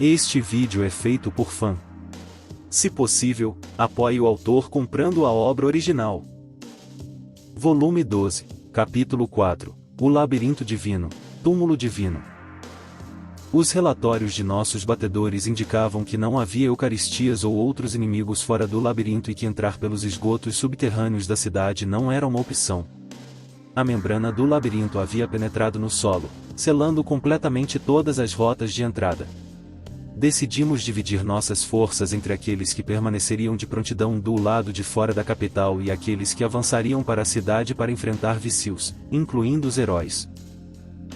Este vídeo é feito por fã. Se possível, apoie o autor comprando a obra original. Volume 12, Capítulo 4, O Labirinto Divino, Túmulo Divino. Os relatórios de nossos batedores indicavam que não havia eucaristias ou outros inimigos fora do labirinto e que entrar pelos esgotos subterrâneos da cidade não era uma opção. A membrana do labirinto havia penetrado no solo, selando completamente todas as rotas de entrada. Decidimos dividir nossas forças entre aqueles que permaneceriam de prontidão do lado de fora da capital e aqueles que avançariam para a cidade para enfrentar Vicius, incluindo os heróis.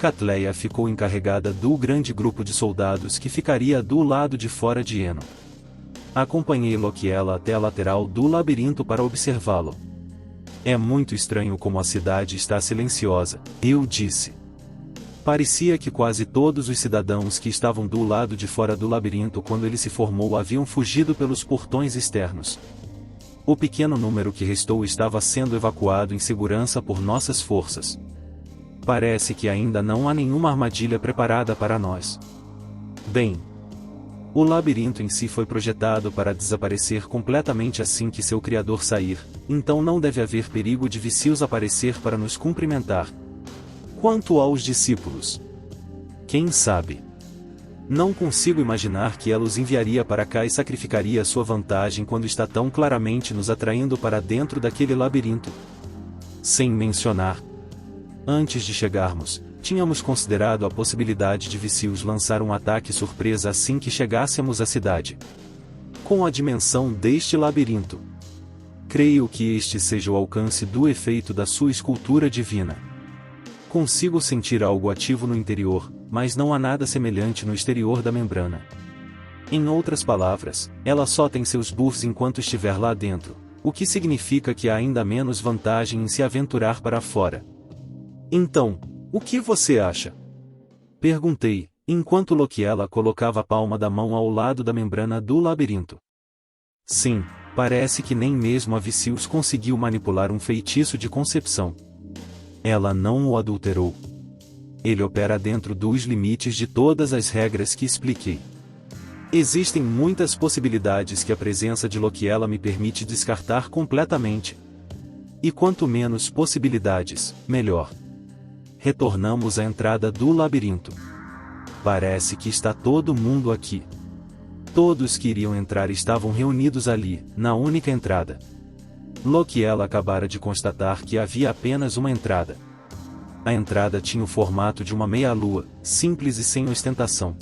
Catleia ficou encarregada do grande grupo de soldados que ficaria do lado de fora de Eno. Acompanhei Lokiela até a lateral do labirinto para observá-lo. É muito estranho como a cidade está silenciosa, eu disse. Parecia que quase todos os cidadãos que estavam do lado de fora do labirinto quando ele se formou haviam fugido pelos portões externos. O pequeno número que restou estava sendo evacuado em segurança por nossas forças. Parece que ainda não há nenhuma armadilha preparada para nós. Bem, o labirinto em si foi projetado para desaparecer completamente assim que seu criador sair, então não deve haver perigo de Vicius aparecer para nos cumprimentar. Quanto aos discípulos, quem sabe? Não consigo imaginar que ela os enviaria para cá e sacrificaria sua vantagem quando está tão claramente nos atraindo para dentro daquele labirinto. Sem mencionar, antes de chegarmos, tínhamos considerado a possibilidade de Vicius lançar um ataque surpresa assim que chegássemos à cidade. Com a dimensão deste labirinto, creio que este seja o alcance do efeito da sua escultura divina. Consigo sentir algo ativo no interior, mas não há nada semelhante no exterior da membrana. Em outras palavras, ela só tem seus buffs enquanto estiver lá dentro, o que significa que há ainda menos vantagem em se aventurar para fora. Então, o que você acha? Perguntei, enquanto Lokiela colocava a palma da mão ao lado da membrana do labirinto. Sim, parece que nem mesmo a Vicius conseguiu manipular um feitiço de concepção. Ela não o adulterou. Ele opera dentro dos limites de todas as regras que expliquei. Existem muitas possibilidades que a presença de Lokiela me permite descartar completamente. E quanto menos possibilidades, melhor. Retornamos à entrada do labirinto. Parece que está todo mundo aqui. Todos que iriam entrar estavam reunidos ali, na única entrada. Lokiela acabara de constatar que havia apenas uma entrada. A entrada tinha o formato de uma meia-lua, simples e sem ostentação.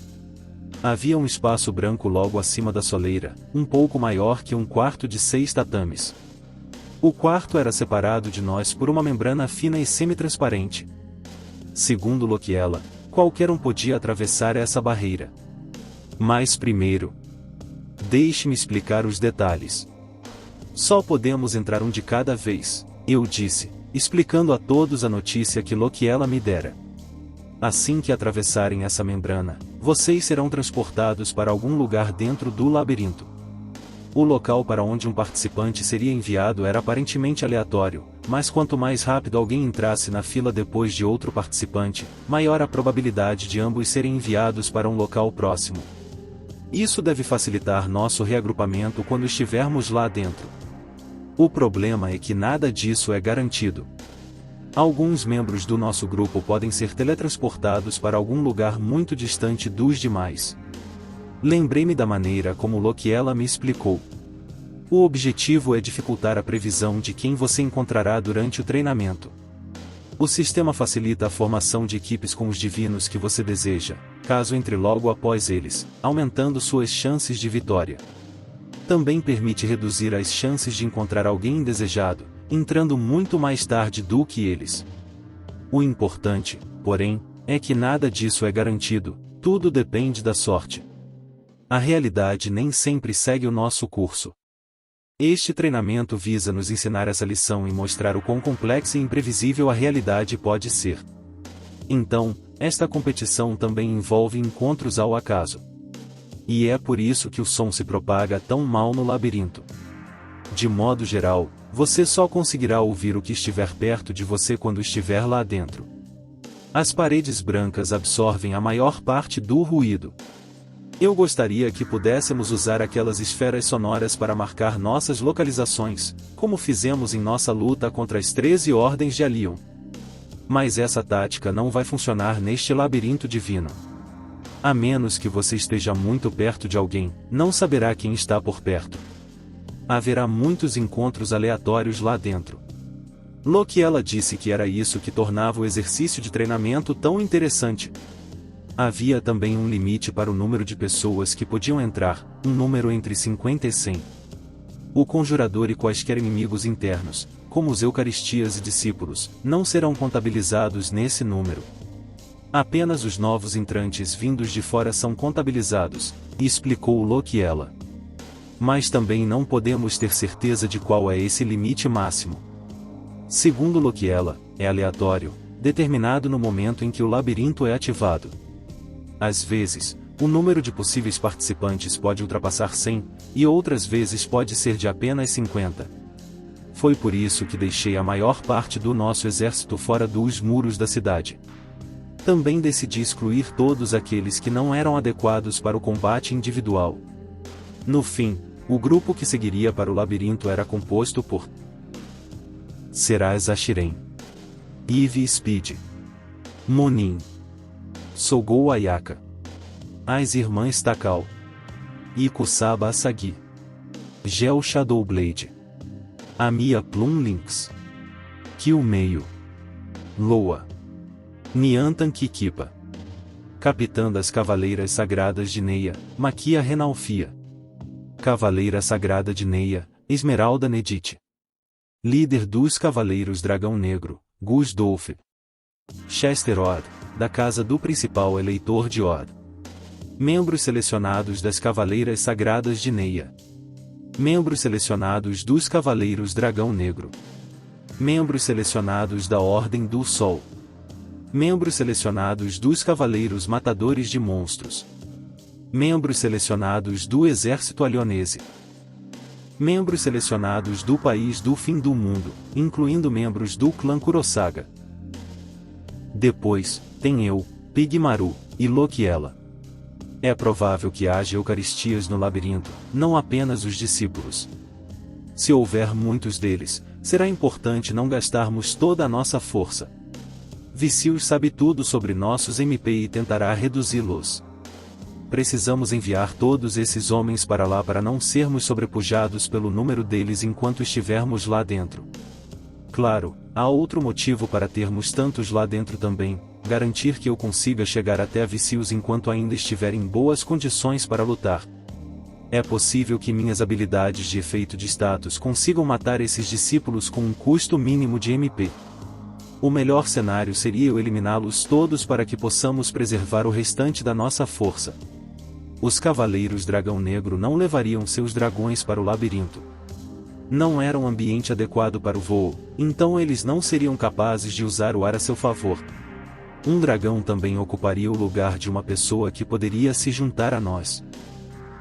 Havia um espaço branco logo acima da soleira, um pouco maior que um quarto de 6 tatames. O quarto era separado de nós por uma membrana fina e semi-transparente. Segundo Lokiela, qualquer um podia atravessar essa barreira. Mas primeiro, deixe-me explicar os detalhes. Só podemos entrar um de cada vez, eu disse, explicando a todos a notícia que Lokiela me dera. Assim que atravessarem essa membrana, vocês serão transportados para algum lugar dentro do labirinto. O local para onde um participante seria enviado era aparentemente aleatório, mas quanto mais rápido alguém entrasse na fila depois de outro participante, maior a probabilidade de ambos serem enviados para um local próximo. Isso deve facilitar nosso reagrupamento quando estivermos lá dentro. O problema é que nada disso é garantido. Alguns membros do nosso grupo podem ser teletransportados para algum lugar muito distante dos demais. Lembrei-me da maneira como Lokiela me explicou. O objetivo é dificultar a previsão de quem você encontrará durante o treinamento. O sistema facilita a formação de equipes com os divinos que você deseja, caso entre logo após eles, aumentando suas chances de vitória. Também permite reduzir as chances de encontrar alguém indesejado, entrando muito mais tarde do que eles. O importante, porém, é que nada disso é garantido, tudo depende da sorte. A realidade nem sempre segue o nosso curso. Este treinamento visa nos ensinar essa lição e mostrar o quão complexa e imprevisível a realidade pode ser. Então, esta competição também envolve encontros ao acaso. E é por isso que o som se propaga tão mal no labirinto. De modo geral, você só conseguirá ouvir o que estiver perto de você quando estiver lá dentro. As paredes brancas absorvem a maior parte do ruído. Eu gostaria que pudéssemos usar aquelas esferas sonoras para marcar nossas localizações, como fizemos em nossa luta contra as 13 ordens de Alion. Mas essa tática não vai funcionar neste labirinto divino. A menos que você esteja muito perto de alguém, não saberá quem está por perto. Haverá muitos encontros aleatórios lá dentro. Lokiela disse que era isso que tornava o exercício de treinamento tão interessante. Havia também um limite para o número de pessoas que podiam entrar, um número entre 50 e 100. O conjurador e quaisquer inimigos internos, como os Eucaristias e discípulos, não serão contabilizados nesse número. Apenas os novos entrantes vindos de fora são contabilizados, explicou Lokiela. Mas também não podemos ter certeza de qual é esse limite máximo. Segundo Lokiela, é aleatório, determinado no momento em que o labirinto é ativado. Às vezes, o número de possíveis participantes pode ultrapassar 100, e outras vezes pode ser de apenas 50. Foi por isso que deixei a maior parte do nosso exército fora dos muros da cidade. Também decidi excluir todos aqueles que não eram adequados para o combate individual. No fim, o grupo que seguiria para o labirinto era composto por Serás Ashiren, Eve Speed, Monin, Sogou Ayaka, as irmãs Takao, Ikusaba Asagi, Gel Shadowblade, Amiya Plum Lynx, Killmeio, Loa, Niantan Kikipa, Capitã das Cavaleiras Sagradas de Neia, Maquia Renalfia, Cavaleira Sagrada de Neia, Esmeralda Nedite, Líder dos Cavaleiros Dragão Negro, Gus Dolph, Chester Odd, da Casa do Principal Eleitor de Odd. Membros selecionados das Cavaleiras Sagradas de Neia. Membros selecionados dos Cavaleiros Dragão Negro. Membros selecionados da Ordem do Sol. Membros selecionados dos Cavaleiros Matadores de Monstros. Membros selecionados do Exército Alionese. Membros selecionados do País do Fim do Mundo, incluindo membros do clã Kurosaga. Depois, tem eu, Pigmaru, e Lokiela. É provável que haja Eucaristias no labirinto, não apenas os discípulos. Se houver muitos deles, será importante não gastarmos toda a nossa força. Vicius sabe tudo sobre nossos MP e tentará reduzi-los. Precisamos enviar todos esses homens para lá para não sermos sobrepujados pelo número deles enquanto estivermos lá dentro. Claro, há outro motivo para termos tantos lá dentro também: garantir que eu consiga chegar até a Vicius enquanto ainda estiver em boas condições para lutar. É possível que minhas habilidades de efeito de status consigam matar esses discípulos com um custo mínimo de MP. O melhor cenário seria eu eliminá-los todos para que possamos preservar o restante da nossa força. Os Cavaleiros Dragão Negro não levariam seus dragões para o labirinto. Não era um ambiente adequado para o voo, então eles não seriam capazes de usar o ar a seu favor. Um dragão também ocuparia o lugar de uma pessoa que poderia se juntar a nós.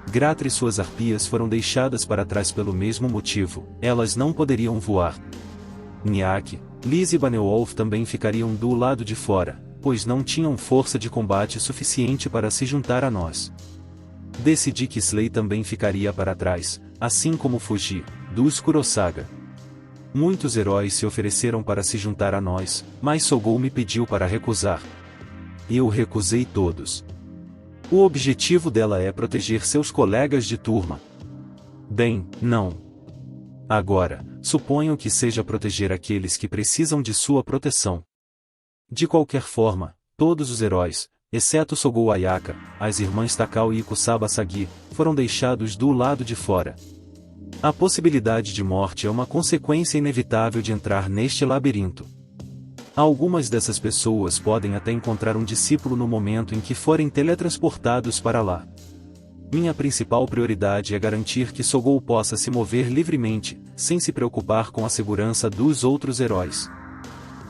Gratra e suas arpias foram deixadas para trás pelo mesmo motivo: elas não poderiam voar. Nyack, Liz e Beowulf também ficariam do lado de fora, pois não tinham força de combate suficiente para se juntar a nós. Decidi que Slay também ficaria para trás, assim como Fuji, dos Kurosaga. Muitos heróis se ofereceram para se juntar a nós, mas Sogou me pediu para recusar. Eu recusei todos. O objetivo dela é proteger seus colegas de turma. Bem, não. Agora, suponho que seja proteger aqueles que precisam de sua proteção. De qualquer forma, todos os heróis, exceto Sogou Ayaka, as irmãs Takao e Ikusaba Asagi, foram deixados do lado de fora. A possibilidade de morte é uma consequência inevitável de entrar neste labirinto. Algumas dessas pessoas podem até encontrar um discípulo no momento em que forem teletransportados para lá. Minha principal prioridade é garantir que Sogou possa se mover livremente, sem se preocupar com a segurança dos outros heróis.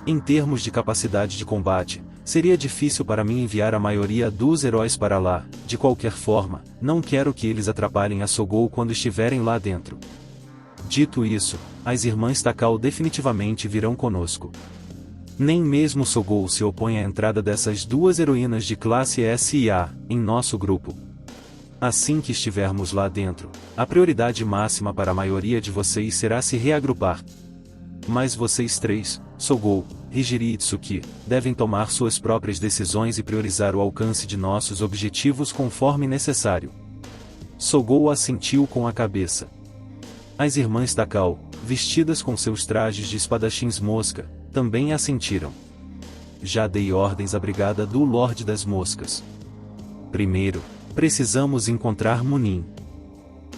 Em termos de capacidade de combate, seria difícil para mim enviar a maioria dos heróis para lá. De qualquer forma, não quero que eles atrapalhem a Sogou quando estiverem lá dentro. Dito isso, as irmãs Takao definitivamente virão conosco. Nem mesmo Sogou se opõe à entrada dessas duas heroínas de classe S e A em nosso grupo. Assim que estivermos lá dentro, a prioridade máxima para a maioria de vocês será se reagrupar. Mas vocês três, Sogou, Hijiri e Tsuki, devem tomar suas próprias decisões e priorizar o alcance de nossos objetivos conforme necessário. Sogou assentiu com a cabeça. As irmãs Takao, vestidas com seus trajes de espadachins mosca, também assentiram. Já dei ordens à brigada do Lorde das Moscas. Primeiro, precisamos encontrar Munin.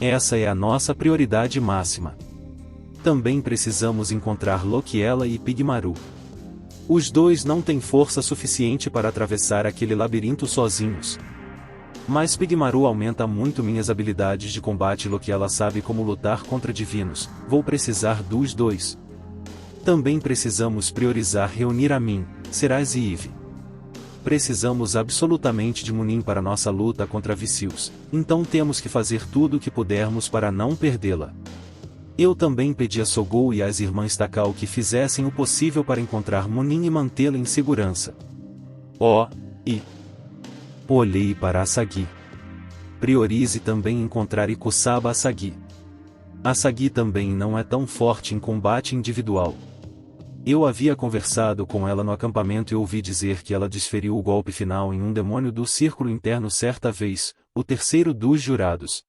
Essa é a nossa prioridade máxima. Também precisamos encontrar Lokiela e Pigmaru. Os dois não têm força suficiente para atravessar aquele labirinto sozinhos. Mas Pigmaru aumenta muito minhas habilidades de combate e Lokiela sabe como lutar contra divinos, vou precisar dos dois. Também precisamos priorizar reunir Amin, Seraz e Eve. Precisamos absolutamente de Munin para nossa luta contra Vicious, então temos que fazer tudo o que pudermos para não perdê-la. Eu também pedi a Sogou e às irmãs Takao que fizessem o possível para encontrar Munin e mantê-la em segurança. Olhei para Asagi. Priorize também encontrar Ikusaba Asagi. Asagi também não é tão forte em combate individual. Eu havia conversado com ela no acampamento e ouvi dizer que ela desferiu o golpe final em um demônio do círculo interno certa vez, o terceiro dos jurados.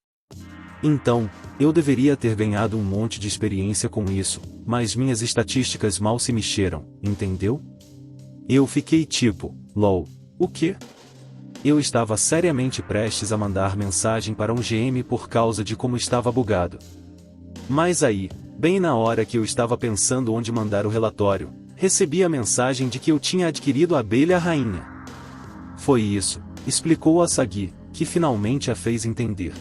Então, eu deveria ter ganhado um monte de experiência com isso, mas minhas estatísticas mal se mexeram, entendeu? Eu fiquei tipo, lol, o quê? Eu estava seriamente prestes a mandar mensagem para um GM por causa de como estava bugado. Mas aí, bem na hora que eu estava pensando onde mandar o relatório, recebi a mensagem de que eu tinha adquirido a abelha rainha. Foi isso, explicou Asagi, que finalmente a fez entender.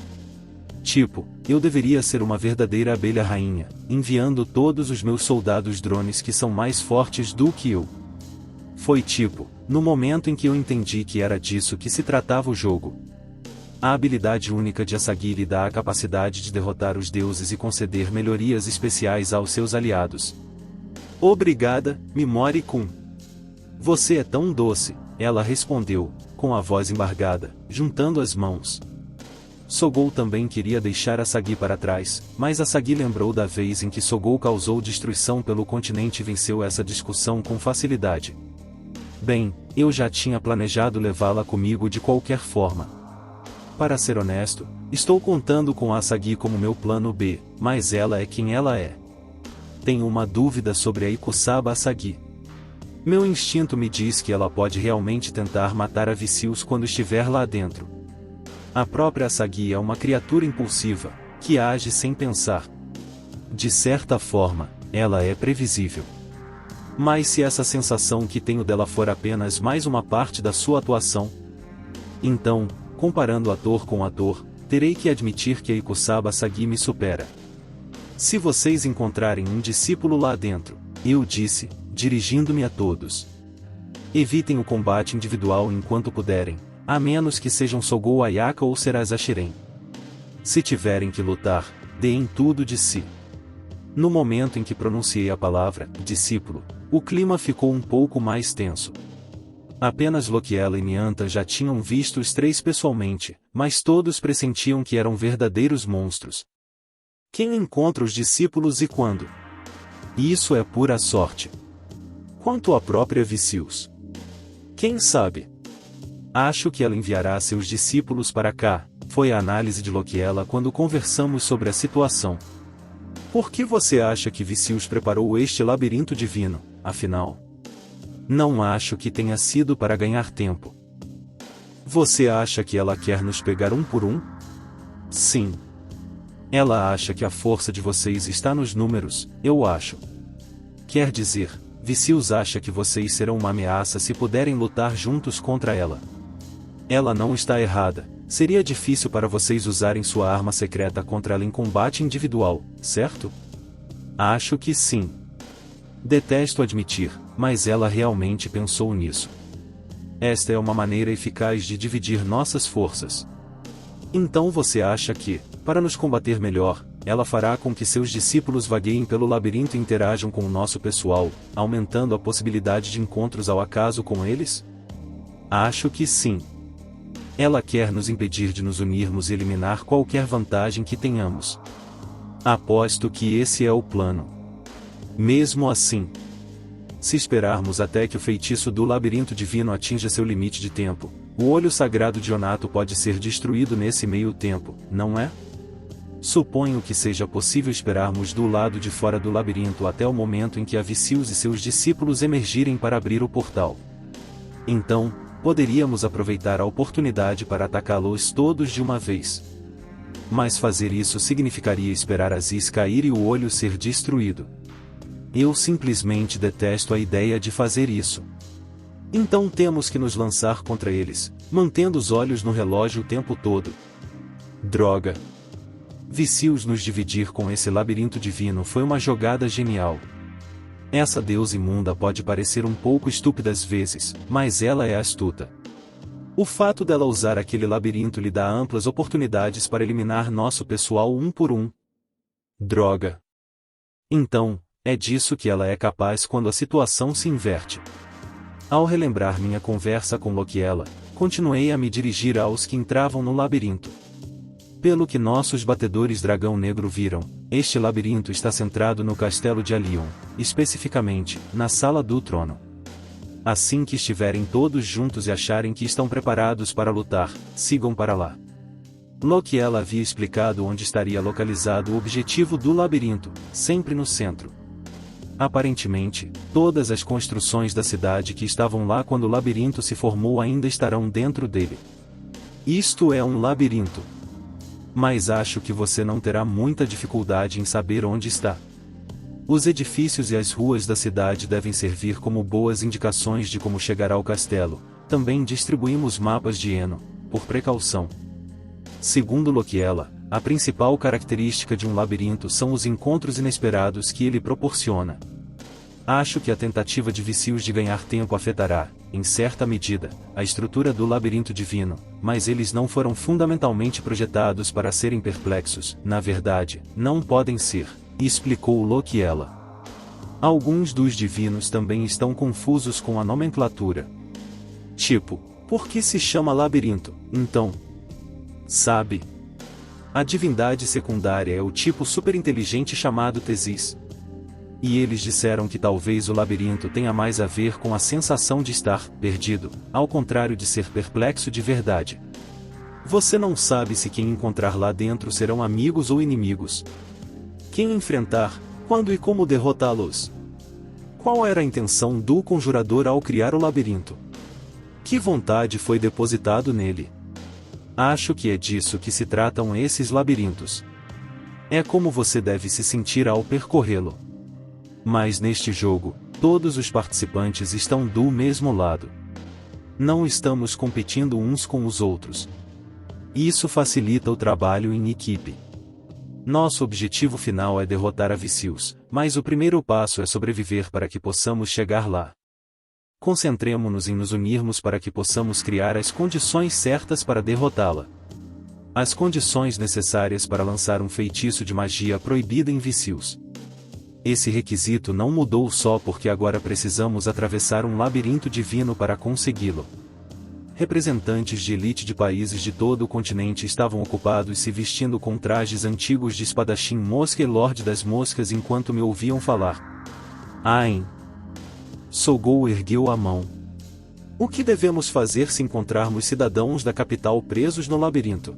Tipo, eu deveria ser uma verdadeira abelha rainha, enviando todos os meus soldados drones que são mais fortes do que eu. Foi tipo, no momento em que eu entendi que era disso que se tratava o jogo. A habilidade única de Asagi lhe dá a capacidade de derrotar os deuses e conceder melhorias especiais aos seus aliados. Obrigada, Mimori-kun. Você é tão doce, ela respondeu, com a voz embargada, juntando as mãos. Sogou também queria deixar Asagi para trás, mas Asagi lembrou da vez em que Sogou causou destruição pelo continente e venceu essa discussão com facilidade. Bem, eu já tinha planejado levá-la comigo de qualquer forma. Para ser honesto, estou contando com Asagi como meu plano B, mas ela é quem ela é. Tenho uma dúvida sobre a Ikusaba Asagi. Meu instinto me diz que ela pode realmente tentar matar a Vicious quando estiver lá dentro. A própria Asagi é uma criatura impulsiva, que age sem pensar. De certa forma, ela é previsível. Mas se essa sensação que tenho dela for apenas mais uma parte da sua atuação, então, comparando ator com ator, terei que admitir que a Ikusaba Asagi me supera. Se vocês encontrarem um discípulo lá dentro, eu disse, dirigindo-me a todos. Evitem o combate individual enquanto puderem, a menos que sejam Sogou Ayaka ou Seraz Ashiren. Se tiverem que lutar, deem tudo de si. No momento em que pronunciei a palavra, discípulo, o clima ficou um pouco mais tenso. Apenas Lokiela e Nyanta já tinham visto os três pessoalmente, mas todos pressentiam que eram verdadeiros monstros. Quem encontra os discípulos e quando? Isso é pura sorte. Quanto à própria Vicious? Quem sabe? Acho que ela enviará seus discípulos para cá, foi a análise de Lokiela quando conversamos sobre a situação. Por que você acha que Vicious preparou este labirinto divino, afinal? Não acho que tenha sido para ganhar tempo. Você acha que ela quer nos pegar um por um? Sim. Ela acha que a força de vocês está nos números, eu acho. Quer dizer, Vicious acha que vocês serão uma ameaça se puderem lutar juntos contra ela. Ela não está errada, seria difícil para vocês usarem sua arma secreta contra ela em combate individual, certo? Acho que sim. Detesto admitir, mas ela realmente pensou nisso. Esta é uma maneira eficaz de dividir nossas forças. Então você acha que, para nos combater melhor, ela fará com que seus discípulos vagueiem pelo labirinto e interajam com o nosso pessoal, aumentando a possibilidade de encontros ao acaso com eles? Acho que sim. Ela quer nos impedir de nos unirmos e eliminar qualquer vantagem que tenhamos. Aposto que esse é o plano. Mesmo assim, se esperarmos até que o feitiço do labirinto divino atinja seu limite de tempo, o olho sagrado de Onato pode ser destruído nesse meio tempo, não é? Suponho que seja possível esperarmos do lado de fora do labirinto até o momento em que Avicius e seus discípulos emergirem para abrir o portal. Então, poderíamos aproveitar a oportunidade para atacá-los todos de uma vez. Mas fazer isso significaria esperar Aziz cair e o olho ser destruído. Eu simplesmente detesto a ideia de fazer isso. Então temos que nos lançar contra eles, mantendo os olhos no relógio o tempo todo. Droga! Vicius nos dividir com esse labirinto divino foi uma jogada genial. Essa deusa imunda pode parecer um pouco estúpida às vezes, mas ela é astuta. O fato dela usar aquele labirinto lhe dá amplas oportunidades para eliminar nosso pessoal um por um. Droga! Então, é disso que ela é capaz quando a situação se inverte. Ao relembrar minha conversa com Lokiela, continuei a me dirigir aos que entravam no labirinto. Pelo que nossos batedores dragão negro viram, este labirinto está centrado no castelo de Alion, especificamente, na sala do trono. Assim que estiverem todos juntos e acharem que estão preparados para lutar, sigam para lá. Lokiela havia explicado onde estaria localizado o objetivo do labirinto, sempre no centro. Aparentemente, todas as construções da cidade que estavam lá quando o labirinto se formou ainda estarão dentro dele. Isto é um labirinto. Mas acho que você não terá muita dificuldade em saber onde está. Os edifícios e as ruas da cidade devem servir como boas indicações de como chegar ao castelo. Também distribuímos mapas de Eno, por precaução. Segundo Lokiela, a principal característica de um labirinto são os encontros inesperados que ele proporciona. Acho que a tentativa de Vicius de ganhar tempo afetará, em certa medida, a estrutura do labirinto divino, mas eles não foram fundamentalmente projetados para serem perplexos, na verdade, não podem ser, explicou Lokiela. Alguns dos divinos também estão confusos com a nomenclatura. Tipo, por que se chama labirinto, então? Sabe? A divindade secundária é o tipo superinteligente chamado Tesis. E eles disseram que talvez o labirinto tenha mais a ver com a sensação de estar perdido, ao contrário de ser perplexo de verdade. Você não sabe se quem encontrar lá dentro serão amigos ou inimigos. Quem enfrentar, quando e como derrotá-los? Qual era a intenção do conjurador ao criar o labirinto? Que vontade foi depositado nele? Acho que é disso que se tratam esses labirintos. É como você deve se sentir ao percorrê-lo. Mas neste jogo, todos os participantes estão do mesmo lado. Não estamos competindo uns com os outros. Isso facilita o trabalho em equipe. Nosso objetivo final é derrotar a Vicius, mas o primeiro passo é sobreviver para que possamos chegar lá. Concentremo-nos em nos unirmos para que possamos criar as condições certas para derrotá-la. As condições necessárias para lançar um feitiço de magia proibida em Vicius. Esse requisito não mudou só porque agora precisamos atravessar um labirinto divino para consegui-lo. Representantes de elite de países de todo o continente estavam ocupados se vestindo com trajes antigos de espadachim mosca e Lorde das Moscas enquanto me ouviam falar. Ain. Sogou ergueu a mão. O que devemos fazer se encontrarmos cidadãos da capital presos no labirinto?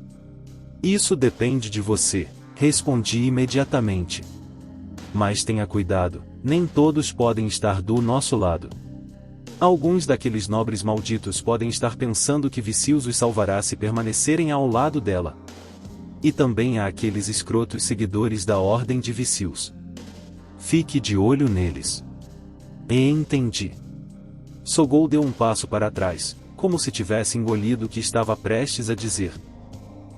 Isso depende de você, respondi imediatamente. Mas tenha cuidado, nem todos podem estar do nosso lado. Alguns daqueles nobres malditos podem estar pensando que Vicius os salvará se permanecerem ao lado dela. E também há aqueles escrotos seguidores da Ordem de Vicius. Fique de olho neles. Entendi. Sogol deu um passo para trás, como se tivesse engolido o que estava prestes a dizer.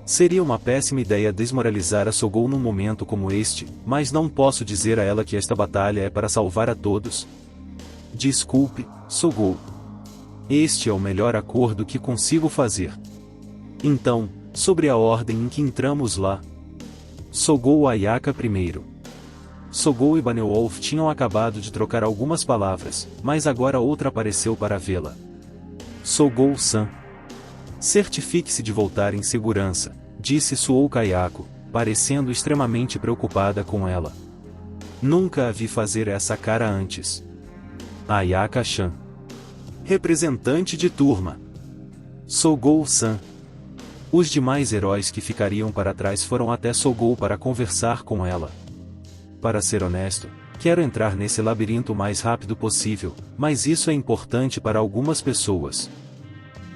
Seria uma péssima ideia desmoralizar a Sogol num momento como este, mas não posso dizer a ela que esta batalha é para salvar a todos. Desculpe, Sogol. Este é o melhor acordo que consigo fazer. Então, sobre a ordem em que entramos lá. Sogol Ayaka primeiro. Sogol e Beowulf tinham acabado de trocar algumas palavras, mas agora outra apareceu para vê-la. Sogol-san. Certifique-se de voltar em segurança, disse Suou Kayako, parecendo extremamente preocupada com ela. Nunca a vi fazer essa cara antes. Ayaka-chan. Representante de turma. Sogou-san. Os demais heróis que ficariam para trás foram até Sogou para conversar com ela. Para ser honesto, quero entrar nesse labirinto o mais rápido possível, mas isso é importante para algumas pessoas.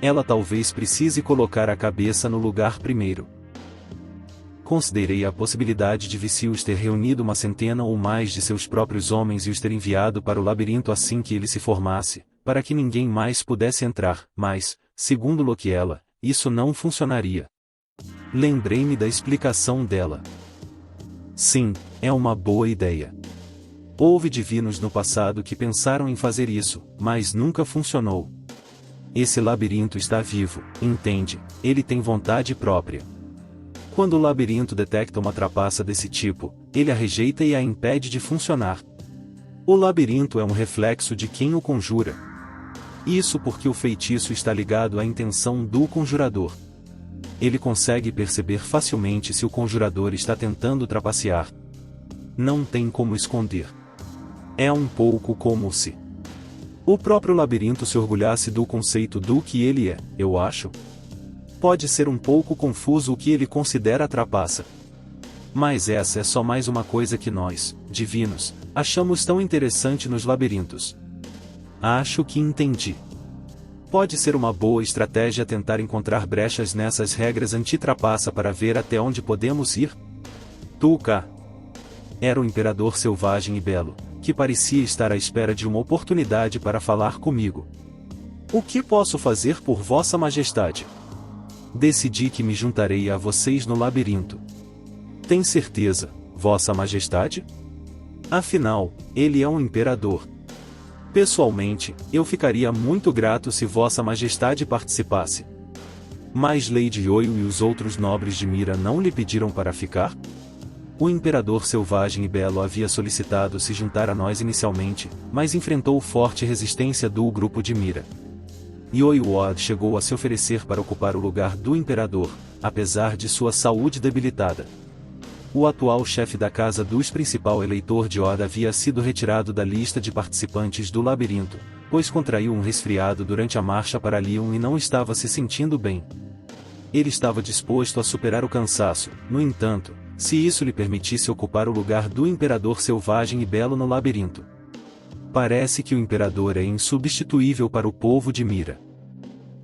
Ela talvez precise colocar a cabeça no lugar primeiro. Considerei a possibilidade de Vicious ter reunido uma centena ou mais de seus próprios homens e os ter enviado para o labirinto assim que ele se formasse, para que ninguém mais pudesse entrar, mas, segundo Lokiela, isso não funcionaria. Lembrei-me da explicação dela. Sim, é uma boa ideia. Houve divinos no passado que pensaram em fazer isso, mas nunca funcionou. Esse labirinto está vivo, entende? Ele tem vontade própria. Quando o labirinto detecta uma trapaça desse tipo, ele a rejeita e a impede de funcionar. O labirinto é um reflexo de quem o conjura. Isso porque o feitiço está ligado à intenção do conjurador. Ele consegue perceber facilmente se o conjurador está tentando trapacear. Não tem como esconder. É um pouco como se o próprio labirinto se orgulhasse do conceito do que ele é, eu acho. Pode ser um pouco confuso o que ele considera a trapaça. Mas essa é só mais uma coisa que nós, divinos, achamos tão interessante nos labirintos. Acho que entendi. Pode ser uma boa estratégia tentar encontrar brechas nessas regras anti-trapaça para ver até onde podemos ir? Tuka. Era o imperador selvagem e belo, que parecia estar à espera de uma oportunidade para falar comigo. O que posso fazer por Vossa Majestade? Decidi que me juntarei a vocês no labirinto. Tem certeza, Vossa Majestade? Afinal, ele é um imperador. Pessoalmente, eu ficaria muito grato se Vossa Majestade participasse. Mas Lady Yoyo e os outros nobres de Mira não lhe pediram para ficar? O imperador selvagem e belo havia solicitado se juntar a nós inicialmente, mas enfrentou forte resistência do grupo de Mira. Yoyo chegou a se oferecer para ocupar o lugar do imperador, apesar de sua saúde debilitada. O atual chefe da casa dos principal eleitor de Oda havia sido retirado da lista de participantes do labirinto, pois contraiu um resfriado durante a marcha para Lyon e não estava se sentindo bem. Ele estava disposto a superar o cansaço, no entanto, se isso lhe permitisse ocupar o lugar do imperador selvagem e belo no labirinto. Parece que o imperador é insubstituível para o povo de Mira.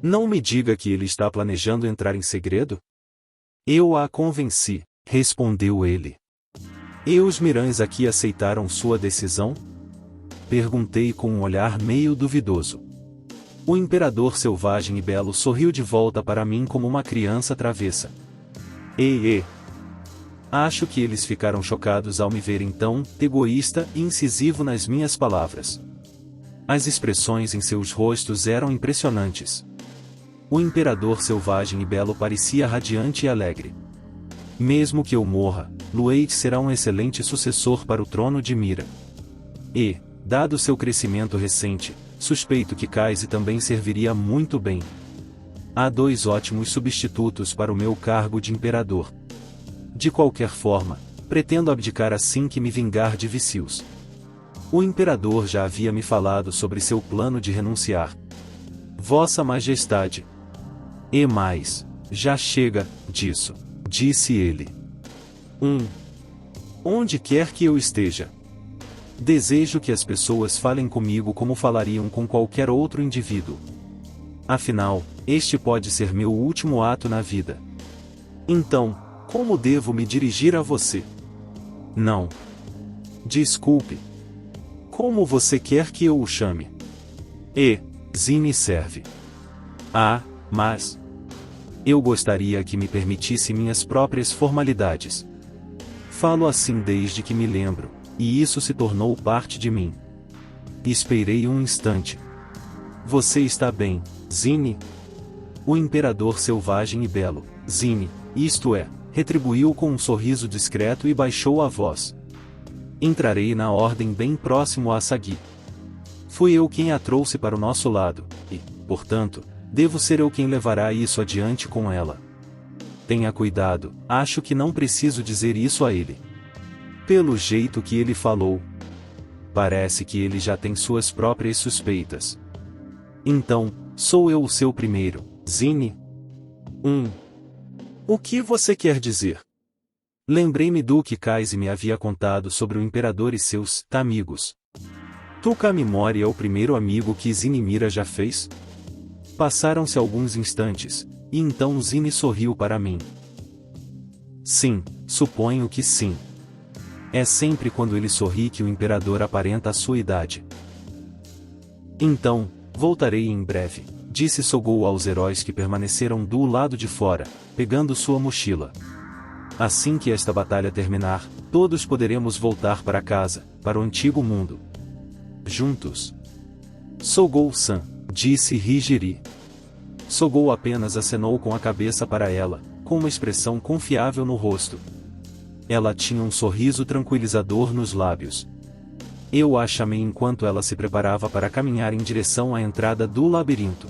Não me diga que ele está planejando entrar em segredo? Eu a convenci, respondeu ele. E os mirães aqui aceitaram sua decisão? Perguntei com um olhar meio duvidoso. O imperador selvagem e belo sorriu de volta para mim como uma criança travessa. Ei. Acho que eles ficaram chocados ao me verem tão egoísta e incisivo nas minhas palavras. As expressões em seus rostos eram impressionantes. O imperador selvagem e belo parecia radiante e alegre. Mesmo que eu morra, Lueit será um excelente sucessor para o trono de Mira. E, dado seu crescimento recente, suspeito que Kaise também serviria muito bem. Há 2 ótimos substitutos para o meu cargo de imperador. De qualquer forma, pretendo abdicar assim que me vingar de Vicious. O imperador já havia me falado sobre seu plano de renunciar. Vossa Majestade. E mais, já chega disso, disse ele. Onde quer que eu esteja. Desejo que as pessoas falem comigo como falariam com qualquer outro indivíduo. Afinal, este pode ser meu último ato na vida. Então, como devo me dirigir a você? Não. Desculpe. Como você quer que eu o chame? Zine serve. Mas eu gostaria que me permitisse minhas próprias formalidades. Falo assim desde que me lembro, e isso se tornou parte de mim. Esperei um instante. Você está bem, Zine? O imperador selvagem e belo, Zine, isto é, retribuiu com um sorriso discreto e baixou a voz. Entrarei na ordem bem próximo a Sagi. Fui eu quem a trouxe para o nosso lado, e, portanto, Devo ser eu quem levará isso adiante com ela. Tenha cuidado, acho que não preciso dizer isso a ele. Pelo jeito que ele falou, parece que ele já tem suas próprias suspeitas. Então, sou eu o seu primeiro, Zine? O que você quer dizer? Lembrei-me do que Kaise me havia contado sobre o imperador e seus amigos. Tukamimori é o primeiro amigo que Zinimira já fez? Passaram-se alguns instantes, e então Zine sorriu para mim. Sim, suponho que sim. É sempre quando ele sorri que o imperador aparenta a sua idade. Então, voltarei em breve, disse Sogou aos heróis que permaneceram do lado de fora, pegando sua mochila. Assim que esta batalha terminar, todos poderemos voltar para casa, para o antigo mundo. Juntos. Sogou-san, disse Higiri. Sogou apenas acenou com a cabeça para ela, com uma expressão confiável no rosto. Ela tinha um sorriso tranquilizador nos lábios. Eu a chamei enquanto ela se preparava para caminhar em direção à entrada do labirinto.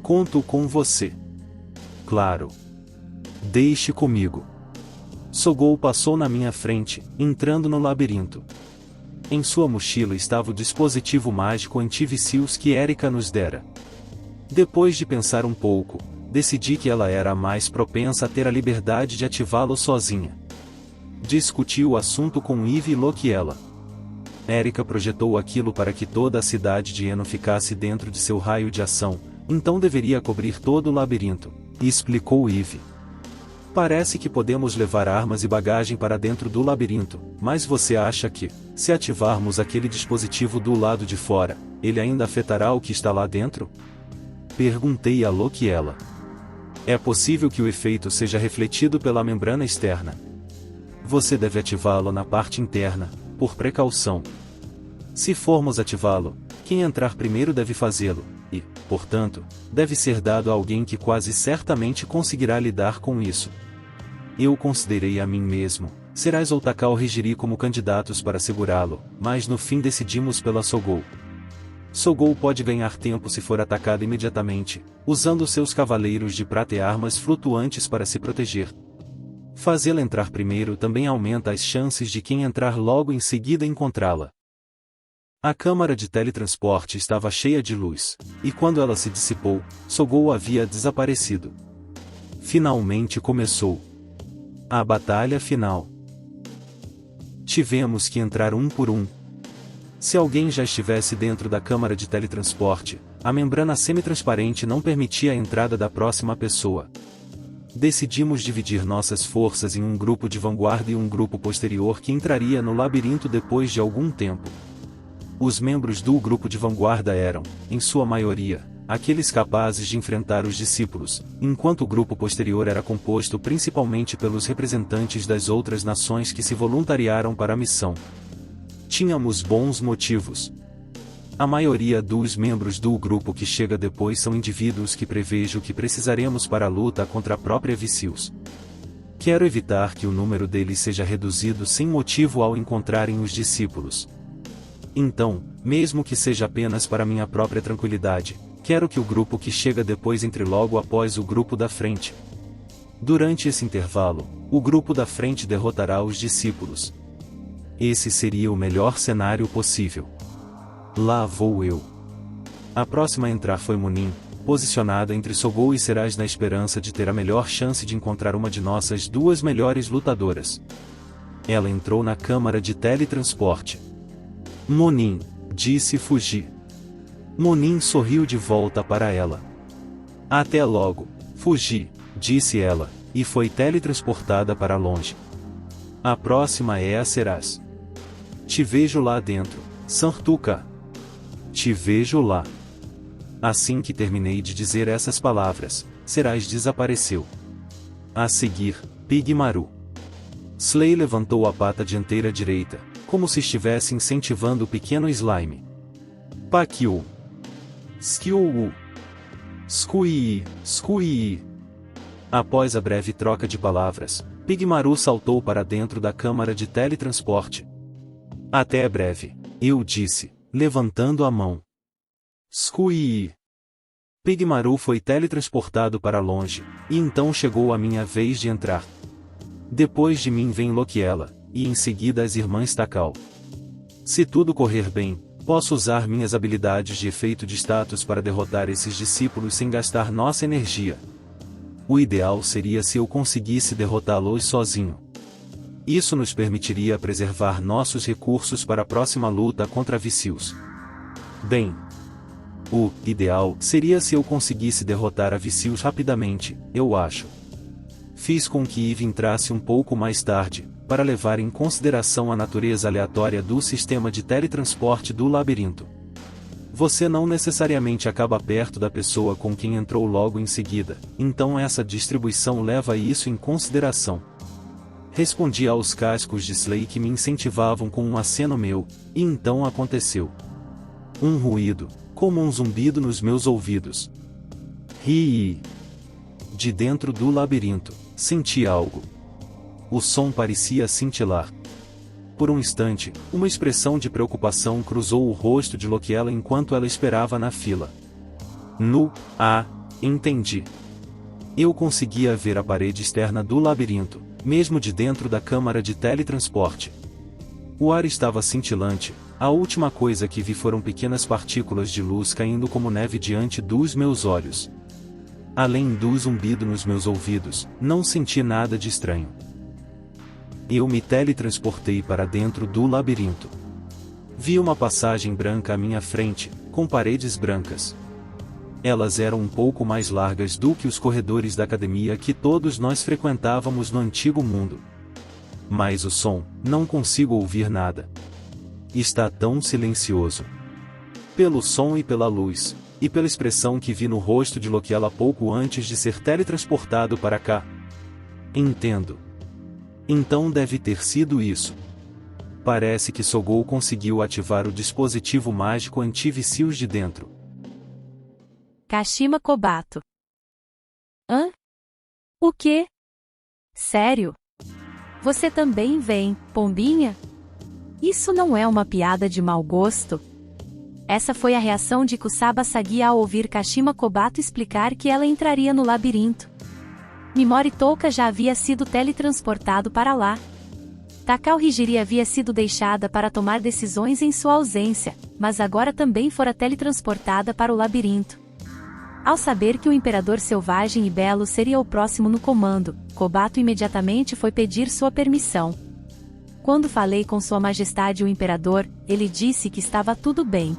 Conto com você. Claro. Deixe comigo. Sogou passou na minha frente, entrando no labirinto. Em sua mochila estava o dispositivo mágico antivicios que Erika nos dera. Depois de pensar um pouco, decidi que ela era a mais propensa a ter a liberdade de ativá-lo sozinha. Discuti o assunto com Eve e Lokiela. Erika projetou aquilo para que toda a cidade de Eno ficasse dentro de seu raio de ação, então deveria cobrir todo o labirinto, explicou Eve. Parece que podemos levar armas e bagagem para dentro do labirinto, mas você acha que, se ativarmos aquele dispositivo do lado de fora, ele ainda afetará o que está lá dentro? Perguntei a Lokiela. É possível que o efeito seja refletido pela membrana externa. Você deve ativá-lo na parte interna, por precaução. Se formos ativá-lo, quem entrar primeiro deve fazê-lo, e, portanto, deve ser dado a alguém que quase certamente conseguirá lidar com isso. Eu considerei a mim mesmo, Serás ou Takao Higiri como candidatos para segurá-lo, mas no fim decidimos pela Sogou. Sogou pode ganhar tempo se for atacada imediatamente, usando seus cavaleiros de prata e armas flutuantes para se proteger. Fazê-la entrar primeiro também aumenta as chances de quem entrar logo em seguida encontrá-la. A câmara de teletransporte estava cheia de luz, e quando ela se dissipou, Sogou havia desaparecido. Finalmente começou. A batalha final. Tivemos que entrar um por um. Se alguém já estivesse dentro da câmara de teletransporte, a membrana semitransparente não permitia a entrada da próxima pessoa. Decidimos dividir nossas forças em um grupo de vanguarda e um grupo posterior que entraria no labirinto depois de algum tempo. Os membros do grupo de vanguarda eram, em sua maioria, aqueles capazes de enfrentar os discípulos, enquanto o grupo posterior era composto principalmente pelos representantes das outras nações que se voluntariaram para a missão. Tínhamos bons motivos. A maioria dos membros do grupo que chega depois são indivíduos que prevejo que precisaremos para a luta contra a própria Vicious. Quero evitar que o número deles seja reduzido sem motivo ao encontrarem os discípulos. Então, mesmo que seja apenas para minha própria tranquilidade, quero que o grupo que chega depois entre logo após o grupo da frente. Durante esse intervalo, o grupo da frente derrotará os discípulos. Esse seria o melhor cenário possível. Lá vou eu. A próxima a entrar foi Munin, posicionada entre Sogou e Serás na esperança de ter a melhor chance de encontrar uma de nossas duas melhores lutadoras. Ela entrou na câmara de teletransporte. Munin, disse Fuji. Munin sorriu de volta para ela. Até logo, Fuji, disse ela, e foi teletransportada para longe. A próxima é a Serás. Te vejo lá dentro, Santuka. Te vejo lá. Assim que terminei de dizer essas palavras, Serás desapareceu. A seguir, Pigmaru. Slay levantou a pata dianteira direita, como se estivesse incentivando o pequeno slime. Pakyu. Skyu. Skui. Skui. Após a breve troca de palavras, Pigmaru saltou para dentro da câmara de teletransporte. Até breve, eu disse, levantando a mão. Skui. Pigmaru foi teletransportado para longe, e então chegou a minha vez de entrar. Depois de mim vem Lokiela, e em seguida as irmãs Takao. Se tudo correr bem, posso usar minhas habilidades de efeito de status para derrotar esses discípulos sem gastar nossa energia. O ideal seria se eu conseguisse derrotá-los sozinho. Isso nos permitiria preservar nossos recursos para a próxima luta contra Vicious. Bem, o ideal seria se eu conseguisse derrotar a Vicious rapidamente, eu acho. Fiz com que Eve entrasse um pouco mais tarde, para levar em consideração a natureza aleatória do sistema de teletransporte do labirinto. Você não necessariamente acaba perto da pessoa com quem entrou logo em seguida, então essa distribuição leva isso em consideração. Respondi aos cascos de Slay que me incentivavam com um aceno meu, e então aconteceu. Um ruído, como um zumbido nos meus ouvidos. Rii. De dentro do labirinto, senti algo. O som parecia cintilar. Por um instante, uma expressão de preocupação cruzou o rosto de Lokiela enquanto ela esperava na fila. Entendi. Eu conseguia ver a parede externa do labirinto, mesmo de dentro da câmara de teletransporte. O ar estava cintilante, a última coisa que vi foram pequenas partículas de luz caindo como neve diante dos meus olhos. Além do zumbido nos meus ouvidos, não senti nada de estranho. Eu me teletransportei para dentro do labirinto. Vi uma passagem branca à minha frente, com paredes brancas. Elas eram um pouco mais largas do que os corredores da academia que todos nós frequentávamos no antigo mundo. Mas o som, não consigo ouvir nada. Está tão silencioso. Pelo som e pela luz, e pela expressão que vi no rosto de Lokiela pouco antes de ser teletransportado para cá. Entendo. Então deve ter sido isso. Parece que Sogou conseguiu ativar o dispositivo mágico anti-Vicious de dentro. Kashima Kobato. Hã? O quê? Sério? Você também vem, pombinha? Isso não é uma piada de mau gosto? Essa foi a reação de Kusaba Sagi ao ouvir Kashima Kobato explicar que ela entraria no labirinto. Mimori Touka já havia sido teletransportado para lá. Takao Hijiri havia sido deixada para tomar decisões em sua ausência, mas agora também fora teletransportada para o labirinto. Ao saber que o Imperador Selvagem e Belo seria o próximo no comando, Kobato imediatamente foi pedir sua permissão. Quando falei com Sua Majestade o Imperador, ele disse que estava tudo bem.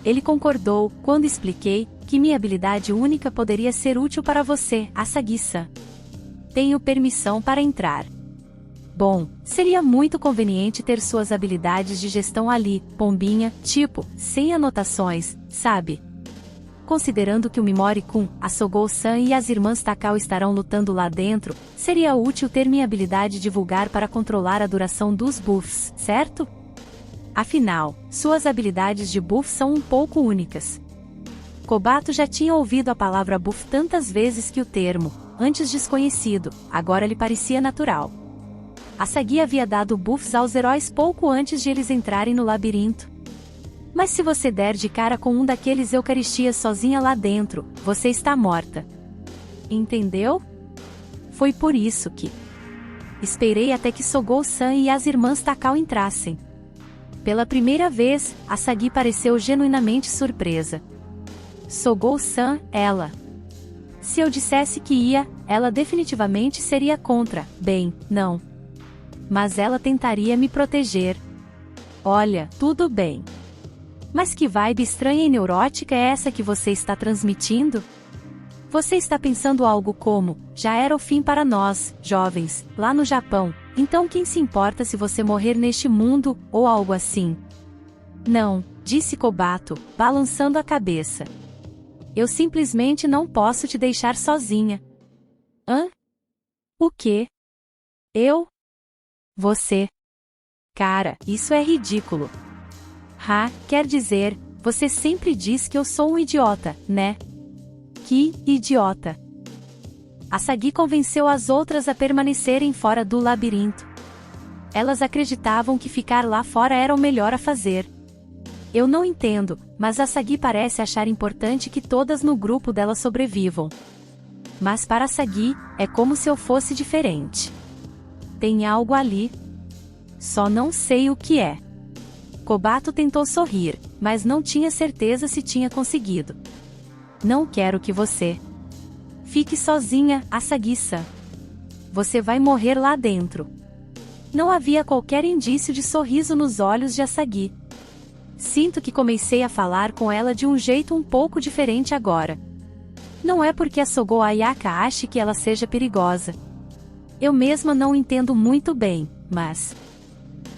Ele concordou, quando expliquei, que minha habilidade única poderia ser útil para você, Asagi-san. Tenho permissão para entrar. Bom, seria muito conveniente ter suas habilidades de gestão ali, pombinha, tipo, sem anotações, sabe? Considerando que o Mimori-kun, a Sogou-san e as irmãs Takao estarão lutando lá dentro, seria útil ter minha habilidade divulgar para controlar a duração dos buffs, certo? Afinal, suas habilidades de buff são um pouco únicas. Kobato já tinha ouvido a palavra buff tantas vezes que o termo, antes desconhecido, agora lhe parecia natural. Asagi havia dado buffs aos heróis pouco antes de eles entrarem no labirinto. Mas se você der de cara com um daqueles Eucaristias sozinha lá dentro, você está morta. Entendeu? Foi por isso que esperei até que Sogou-san e as irmãs Takao entrassem. Pela primeira vez, Asagi pareceu genuinamente surpresa. Sogou-san, ela. Se eu dissesse que ia, ela definitivamente seria contra. Bem, não. Mas ela tentaria me proteger. Olha, tudo bem. Mas que vibe estranha e neurótica é essa que você está transmitindo? Você está pensando algo como, já era o fim para nós, jovens, lá no Japão, então quem se importa se você morrer neste mundo, ou algo assim? Não, disse Kobato, balançando a cabeça. Eu simplesmente não posso te deixar sozinha. Hã? O quê? Eu? Você? Cara, isso é ridículo. Quer dizer, você sempre diz que eu sou um idiota, né? Que idiota! Asagi convenceu as outras a permanecerem fora do labirinto. Elas acreditavam que ficar lá fora era o melhor a fazer. Eu não entendo, mas Asagi parece achar importante que todas no grupo dela sobrevivam. Mas para Asagi, é como se eu fosse diferente. Tem algo ali. Só não sei o que é. Kobato tentou sorrir, mas não tinha certeza se tinha conseguido. Não quero que você fique sozinha, Asagi-san. Você vai morrer lá dentro. Não havia qualquer indício de sorriso nos olhos de Asagi. Sinto que comecei a falar com ela de um jeito um pouco diferente agora. Não é porque a Sogo Ayaka ache que ela seja perigosa. Eu mesma não entendo muito bem, mas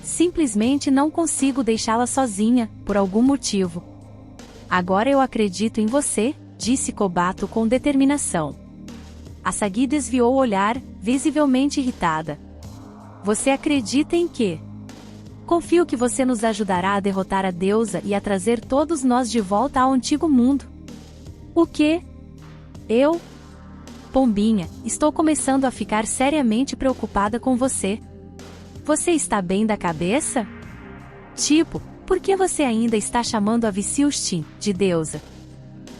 simplesmente não consigo deixá-la sozinha, por algum motivo. Agora eu acredito em você, disse Kobato com determinação. Asagi desviou o olhar, visivelmente irritada. Você acredita em quê? Confio que você nos ajudará a derrotar a deusa e a trazer todos nós de volta ao antigo mundo. O quê? Eu? Pombinha, estou começando a ficar seriamente preocupada com você. Você está bem da cabeça? Tipo, por que você ainda está chamando a Vissilstin de deusa?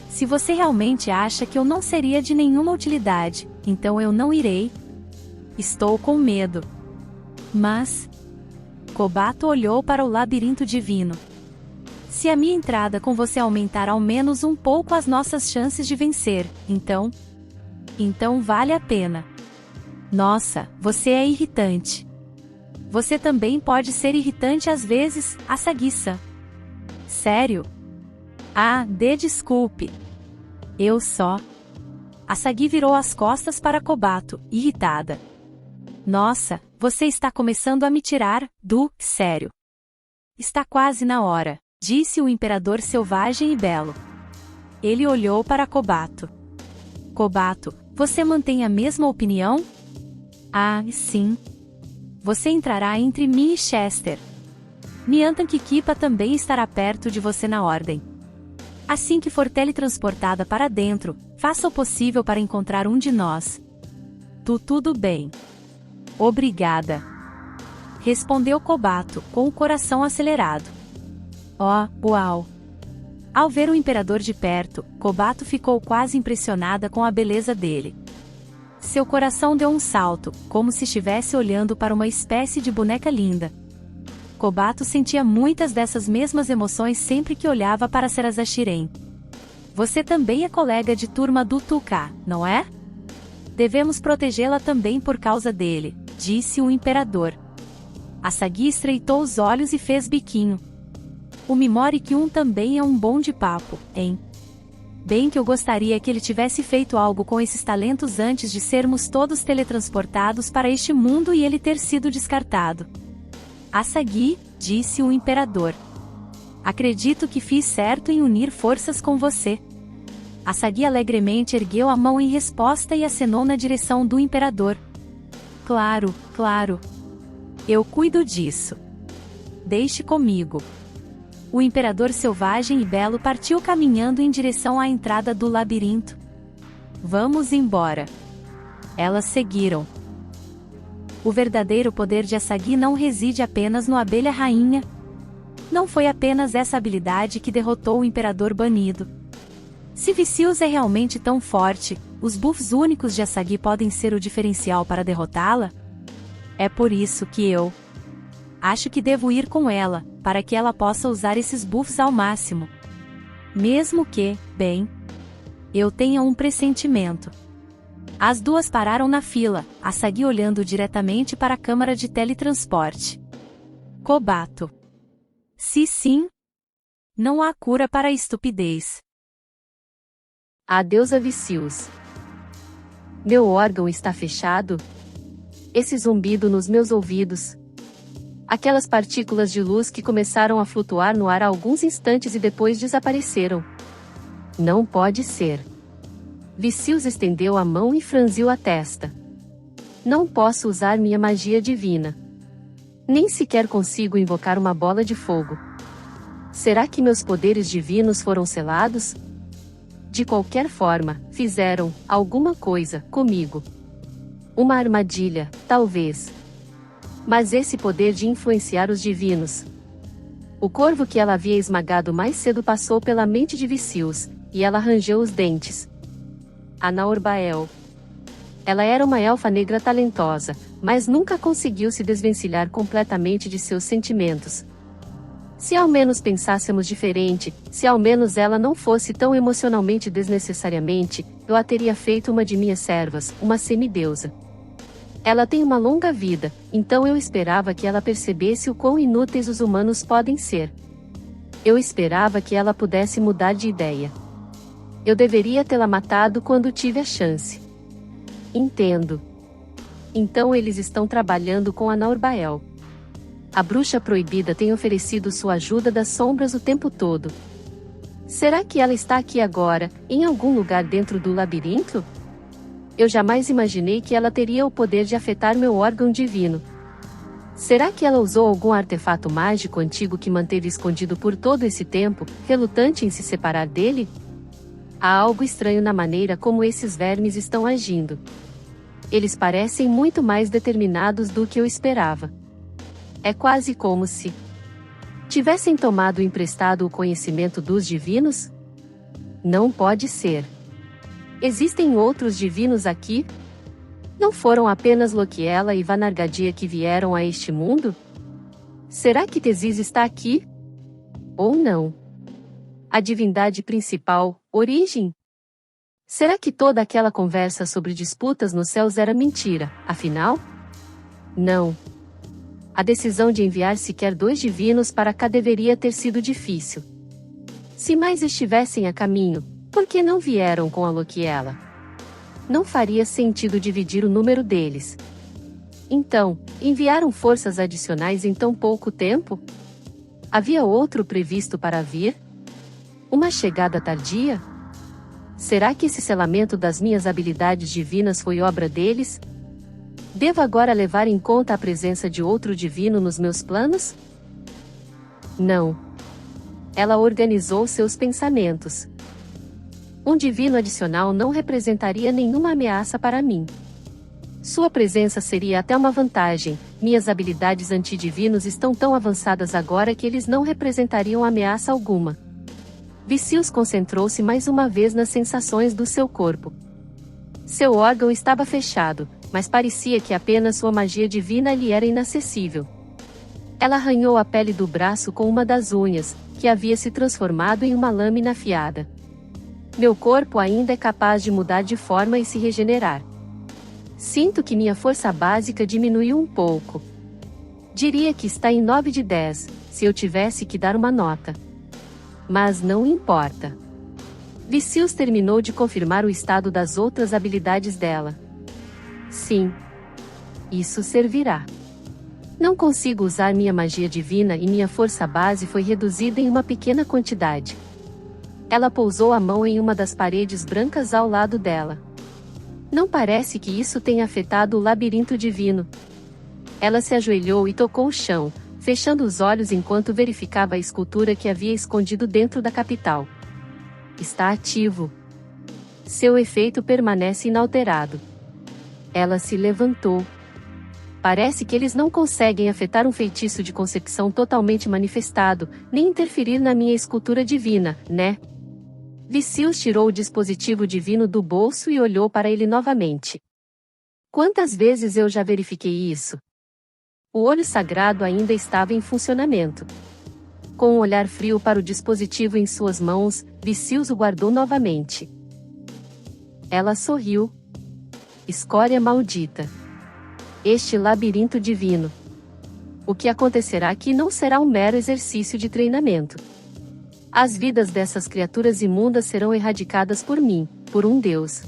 Se você realmente acha que eu não seria de nenhuma utilidade, então eu não irei. Estou com medo. Mas Kobato olhou para o labirinto divino. Se a minha entrada com você aumentar ao menos um pouco as nossas chances de vencer, então vale a pena. Nossa, você é irritante. Você também pode ser irritante às vezes, Asagi-san. Sério? Ah, desculpe. Eu só. Asagi virou as costas para Kobato, irritada. Nossa, você está começando a me tirar do sério. Está quase na hora, disse o imperador selvagem e belo. Ele olhou para Kobato. Kobato, você mantém a mesma opinião? Ah, sim. Você entrará entre mim e Chester. Nyantan Kikipa também estará perto de você na ordem. Assim que for teletransportada para dentro, faça o possível para encontrar um de nós. Tudo bem. Obrigada. Respondeu Kobato, com o coração acelerado. Oh, uau! Ao ver o imperador de perto, Kobato ficou quase impressionada com a beleza dele. Seu coração deu um salto, como se estivesse olhando para uma espécie de boneca linda. Kobato sentia muitas dessas mesmas emoções sempre que olhava para Serasashiren. Você também é colega de turma do Tuka, não é? Devemos protegê-la também por causa dele, disse o imperador. Asagi estreitou os olhos e fez biquinho. O Mimori-kun também é um bom de papo, hein? Bem que eu gostaria que ele tivesse feito algo com esses talentos antes de sermos todos teletransportados para este mundo e ele ter sido descartado. Asagi, disse o imperador. Acredito que fiz certo em unir forças com você. Asagi alegremente ergueu a mão em resposta e acenou na direção do imperador. Claro, claro. Eu cuido disso. Deixe comigo. O imperador selvagem e belo partiu caminhando em direção à entrada do labirinto. Vamos embora. Elas seguiram. O verdadeiro poder de Asagi não reside apenas no Abelha Rainha. Não foi apenas essa habilidade que derrotou o imperador banido. Se Vicious é realmente tão forte, os buffs únicos de Asagi podem ser o diferencial para derrotá-la? É por isso que eu acho que devo ir com ela, para que ela possa usar esses buffs ao máximo. Mesmo que, bem, eu tenha um pressentimento. As duas pararam na fila, Asagi olhando diretamente para a câmara de teletransporte. Kobato. Se sim, não há cura para a estupidez. A deusa Vicious. Meu órgão está fechado? Esse zumbido nos meus ouvidos. Aquelas partículas de luz que começaram a flutuar no ar há alguns instantes e depois desapareceram. Não pode ser. Vicious estendeu a mão e franziu a testa. Não posso usar minha magia divina. Nem sequer consigo invocar uma bola de fogo. Será que meus poderes divinos foram selados? De qualquer forma, fizeram alguma coisa comigo. Uma armadilha, talvez. Mas esse poder de influenciar os divinos. O corvo que ela havia esmagado mais cedo passou pela mente de Vicious, e ela rangeu os dentes. Anaorbael. Ela era uma elfa negra talentosa, mas nunca conseguiu se desvencilhar completamente de seus sentimentos. Se ao menos pensássemos diferente, se ao menos ela não fosse tão emocionalmente desnecessariamente, eu a teria feito uma de minhas servas, uma semideusa. Ela tem uma longa vida, então eu esperava que ela percebesse o quão inúteis os humanos podem ser. Eu esperava que ela pudesse mudar de ideia. Eu deveria tê-la matado quando tive a chance. Entendo. Então eles estão trabalhando com Anaorbael. A bruxa proibida tem oferecido sua ajuda das sombras o tempo todo. Será que ela está aqui agora, em algum lugar dentro do labirinto? Eu jamais imaginei que ela teria o poder de afetar meu órgão divino. Será que ela usou algum artefato mágico antigo que manteve escondido por todo esse tempo, relutante em se separar dele? Há algo estranho na maneira como esses vermes estão agindo. Eles parecem muito mais determinados do que eu esperava. É quase como se tivessem tomado emprestado o conhecimento dos divinos? Não pode ser. Existem outros divinos aqui? Não foram apenas Lokiela e Vanargadia que vieram a este mundo? Será que Tesis está aqui? Ou não? A divindade principal, Origem? Será que toda aquela conversa sobre disputas nos céus era mentira, afinal? Não. A decisão de enviar sequer 2 divinos para cá deveria ter sido difícil. Se mais estivessem a caminho, por que não vieram com a Lokiela? Não faria sentido dividir o número deles. Então, enviaram forças adicionais em tão pouco tempo? Havia outro previsto para vir? Uma chegada tardia? Será que esse selamento das minhas habilidades divinas foi obra deles? Devo agora levar em conta a presença de outro divino nos meus planos? Não. Ela organizou seus pensamentos. Um divino adicional não representaria nenhuma ameaça para mim. Sua presença seria até uma vantagem. Minhas habilidades antidivinos estão tão avançadas agora que eles não representariam ameaça alguma. Vicious concentrou-se mais uma vez nas sensações do seu corpo. Seu órgão estava fechado, mas parecia que apenas sua magia divina lhe era inacessível. Ela arranhou a pele do braço com uma das unhas, que havia se transformado em uma lâmina afiada. Meu corpo ainda é capaz de mudar de forma e se regenerar. Sinto que minha força básica diminuiu um pouco. Diria que está em 9 de 10, se eu tivesse que dar uma nota. Mas não importa. Vicious terminou de confirmar o estado das outras habilidades dela. Sim. Isso servirá. Não consigo usar minha magia divina e minha força base foi reduzida em uma pequena quantidade. Ela pousou a mão em uma das paredes brancas ao lado dela. Não parece que isso tenha afetado o labirinto divino. Ela se ajoelhou e tocou o chão, fechando os olhos enquanto verificava a escultura que havia escondido dentro da capital. Está ativo. Seu efeito permanece inalterado. Ela se levantou. Parece que eles não conseguem afetar um feitiço de concepção totalmente manifestado, nem interferir na minha escultura divina, né? Vicious tirou o dispositivo divino do bolso e olhou para ele novamente. Quantas vezes eu já verifiquei isso? O olho sagrado ainda estava em funcionamento. Com um olhar frio para o dispositivo em suas mãos, Vicious o guardou novamente. Ela sorriu. Escória maldita. Este labirinto divino. O que acontecerá aqui não será um mero exercício de treinamento. As vidas dessas criaturas imundas serão erradicadas por mim, por um Deus.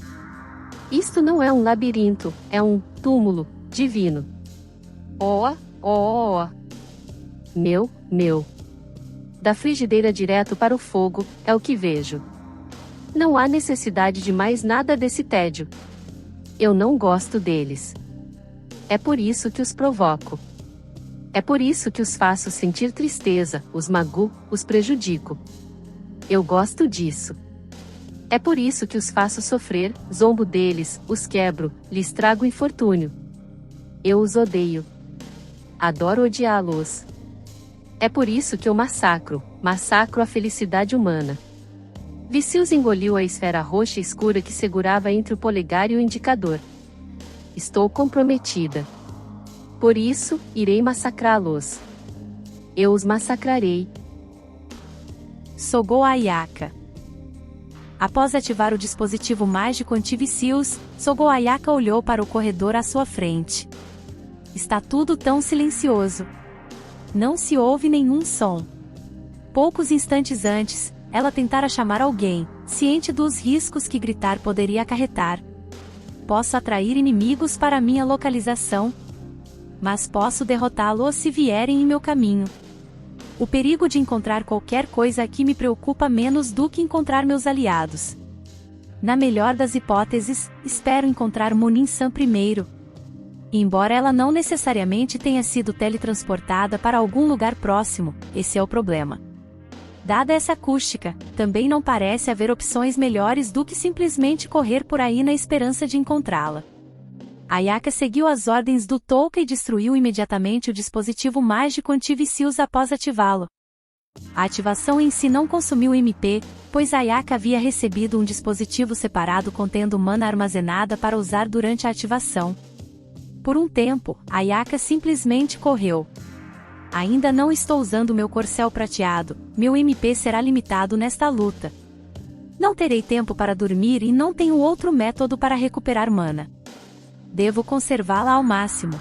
Isto não é um labirinto, é um túmulo divino. Oh. Meu. Da frigideira direto para o fogo, é o que vejo. Não há necessidade de mais nada desse tédio. Eu não gosto deles. É por isso que os provoco. É por isso que os faço sentir tristeza, os magoo, os prejudico. Eu gosto disso. É por isso que os faço sofrer, zombo deles, os quebro, lhes trago infortúnio. Eu os odeio. Adoro odiá-los. É por isso que eu massacro a felicidade humana. Vicious engoliu a esfera roxa escura que segurava entre o polegar e o indicador. Estou comprometida. Por isso, irei massacrá-los. Eu os massacrarei. Sogou Ayaka. Após ativar o dispositivo mágico anti-Vicious, Sogou Ayaka olhou para o corredor à sua frente. Está tudo tão silencioso. Não se ouve nenhum som. Poucos instantes antes, ela tentara chamar alguém, ciente dos riscos que gritar poderia acarretar. Posso atrair inimigos para minha localização, mas posso derrotá-los se vierem em meu caminho. O perigo de encontrar qualquer coisa aqui me preocupa menos do que encontrar meus aliados. Na melhor das hipóteses, espero encontrar Munin-san primeiro. Embora ela não necessariamente tenha sido teletransportada para algum lugar próximo, esse é o problema. Dada essa acústica, também não parece haver opções melhores do que simplesmente correr por aí na esperança de encontrá-la. Ayaka seguiu as ordens do Touka e destruiu imediatamente o dispositivo mágico anti-Vicious após ativá-lo. A ativação em si não consumiu MP, pois Ayaka havia recebido um dispositivo separado contendo mana armazenada para usar durante a ativação. Por um tempo, Ayaka simplesmente correu. Ainda não estou usando meu corcel prateado, meu MP será limitado nesta luta. Não terei tempo para dormir e não tenho outro método para recuperar mana. Devo conservá-la ao máximo.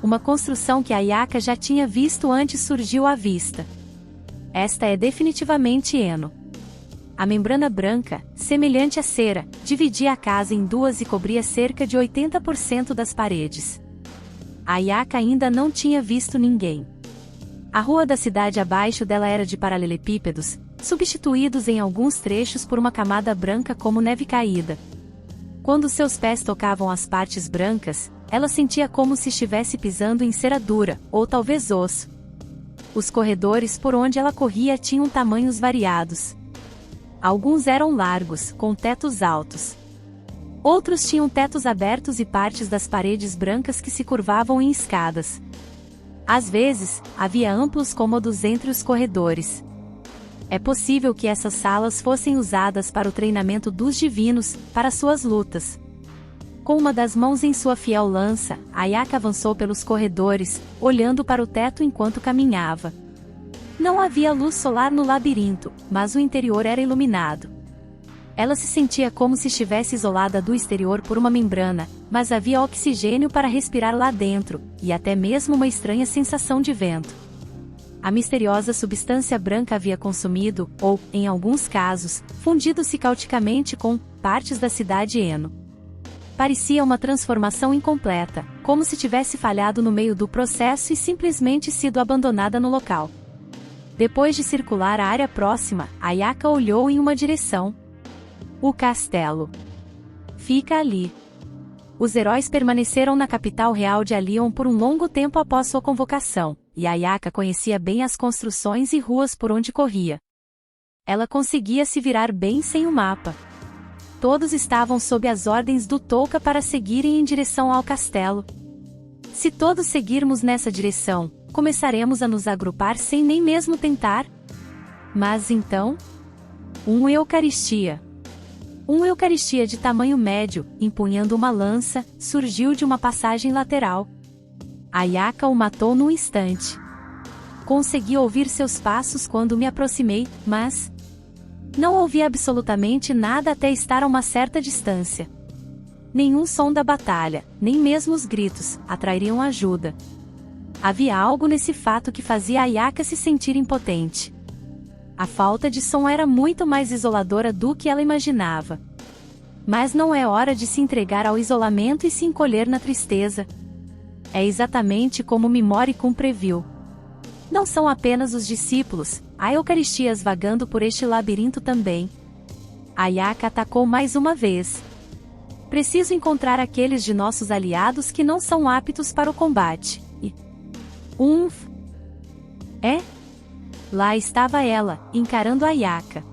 Uma construção que Ayaka já tinha visto antes surgiu à vista. Esta é definitivamente Eno. A membrana branca, semelhante à cera, dividia a casa em duas e cobria cerca de 80% das paredes. Ayaka ainda não tinha visto ninguém. A rua da cidade abaixo dela era de paralelepípedos, substituídos em alguns trechos por uma camada branca como neve caída. Quando seus pés tocavam as partes brancas, ela sentia como se estivesse pisando em cera dura, ou talvez osso. Os corredores por onde ela corria tinham tamanhos variados. Alguns eram largos, com tetos altos. Outros tinham tetos abertos e partes das paredes brancas que se curvavam em escadas. Às vezes, havia amplos cômodos entre os corredores. É possível que essas salas fossem usadas para o treinamento dos divinos, para suas lutas. Com uma das mãos em sua fiel lança, Ayaka avançou pelos corredores, olhando para o teto enquanto caminhava. Não havia luz solar no labirinto, mas o interior era iluminado. Ela se sentia como se estivesse isolada do exterior por uma membrana, mas havia oxigênio para respirar lá dentro, e até mesmo uma estranha sensação de vento. A misteriosa substância branca havia consumido, ou, em alguns casos, fundido-se caoticamente com partes da cidade Eno. Parecia uma transformação incompleta, como se tivesse falhado no meio do processo e simplesmente sido abandonada no local. Depois de circular a área próxima, Ayaka olhou em uma direção. O castelo. Fica ali. Os heróis permaneceram na capital real de Alion por um longo tempo após sua convocação, e Ayaka conhecia bem as construções e ruas por onde corria. Ela conseguia se virar bem sem o mapa. Todos estavam sob as ordens do Touka para seguirem em direção ao castelo. Se todos seguirmos nessa direção, começaremos a nos agrupar sem nem mesmo tentar? Mas então? Uma Eucaristia de tamanho médio, empunhando uma lança, surgiu de uma passagem lateral. Ayaka o matou num instante. Consegui ouvir seus passos quando me aproximei, mas não ouvi absolutamente nada até estar a uma certa distância. Nenhum som da batalha, nem mesmo os gritos, atrairiam ajuda. Havia algo nesse fato que fazia Ayaka se sentir impotente. A falta de som era muito mais isoladora do que ela imaginava. Mas não é hora de se entregar ao isolamento e se encolher na tristeza. É exatamente como Mimori-kun previu. Não são apenas os discípulos, há Eucaristias vagando por este labirinto também. Ayaka atacou mais uma vez. Preciso encontrar aqueles de nossos aliados que não são aptos para o combate. E... Lá estava ela, encarando Ayaka.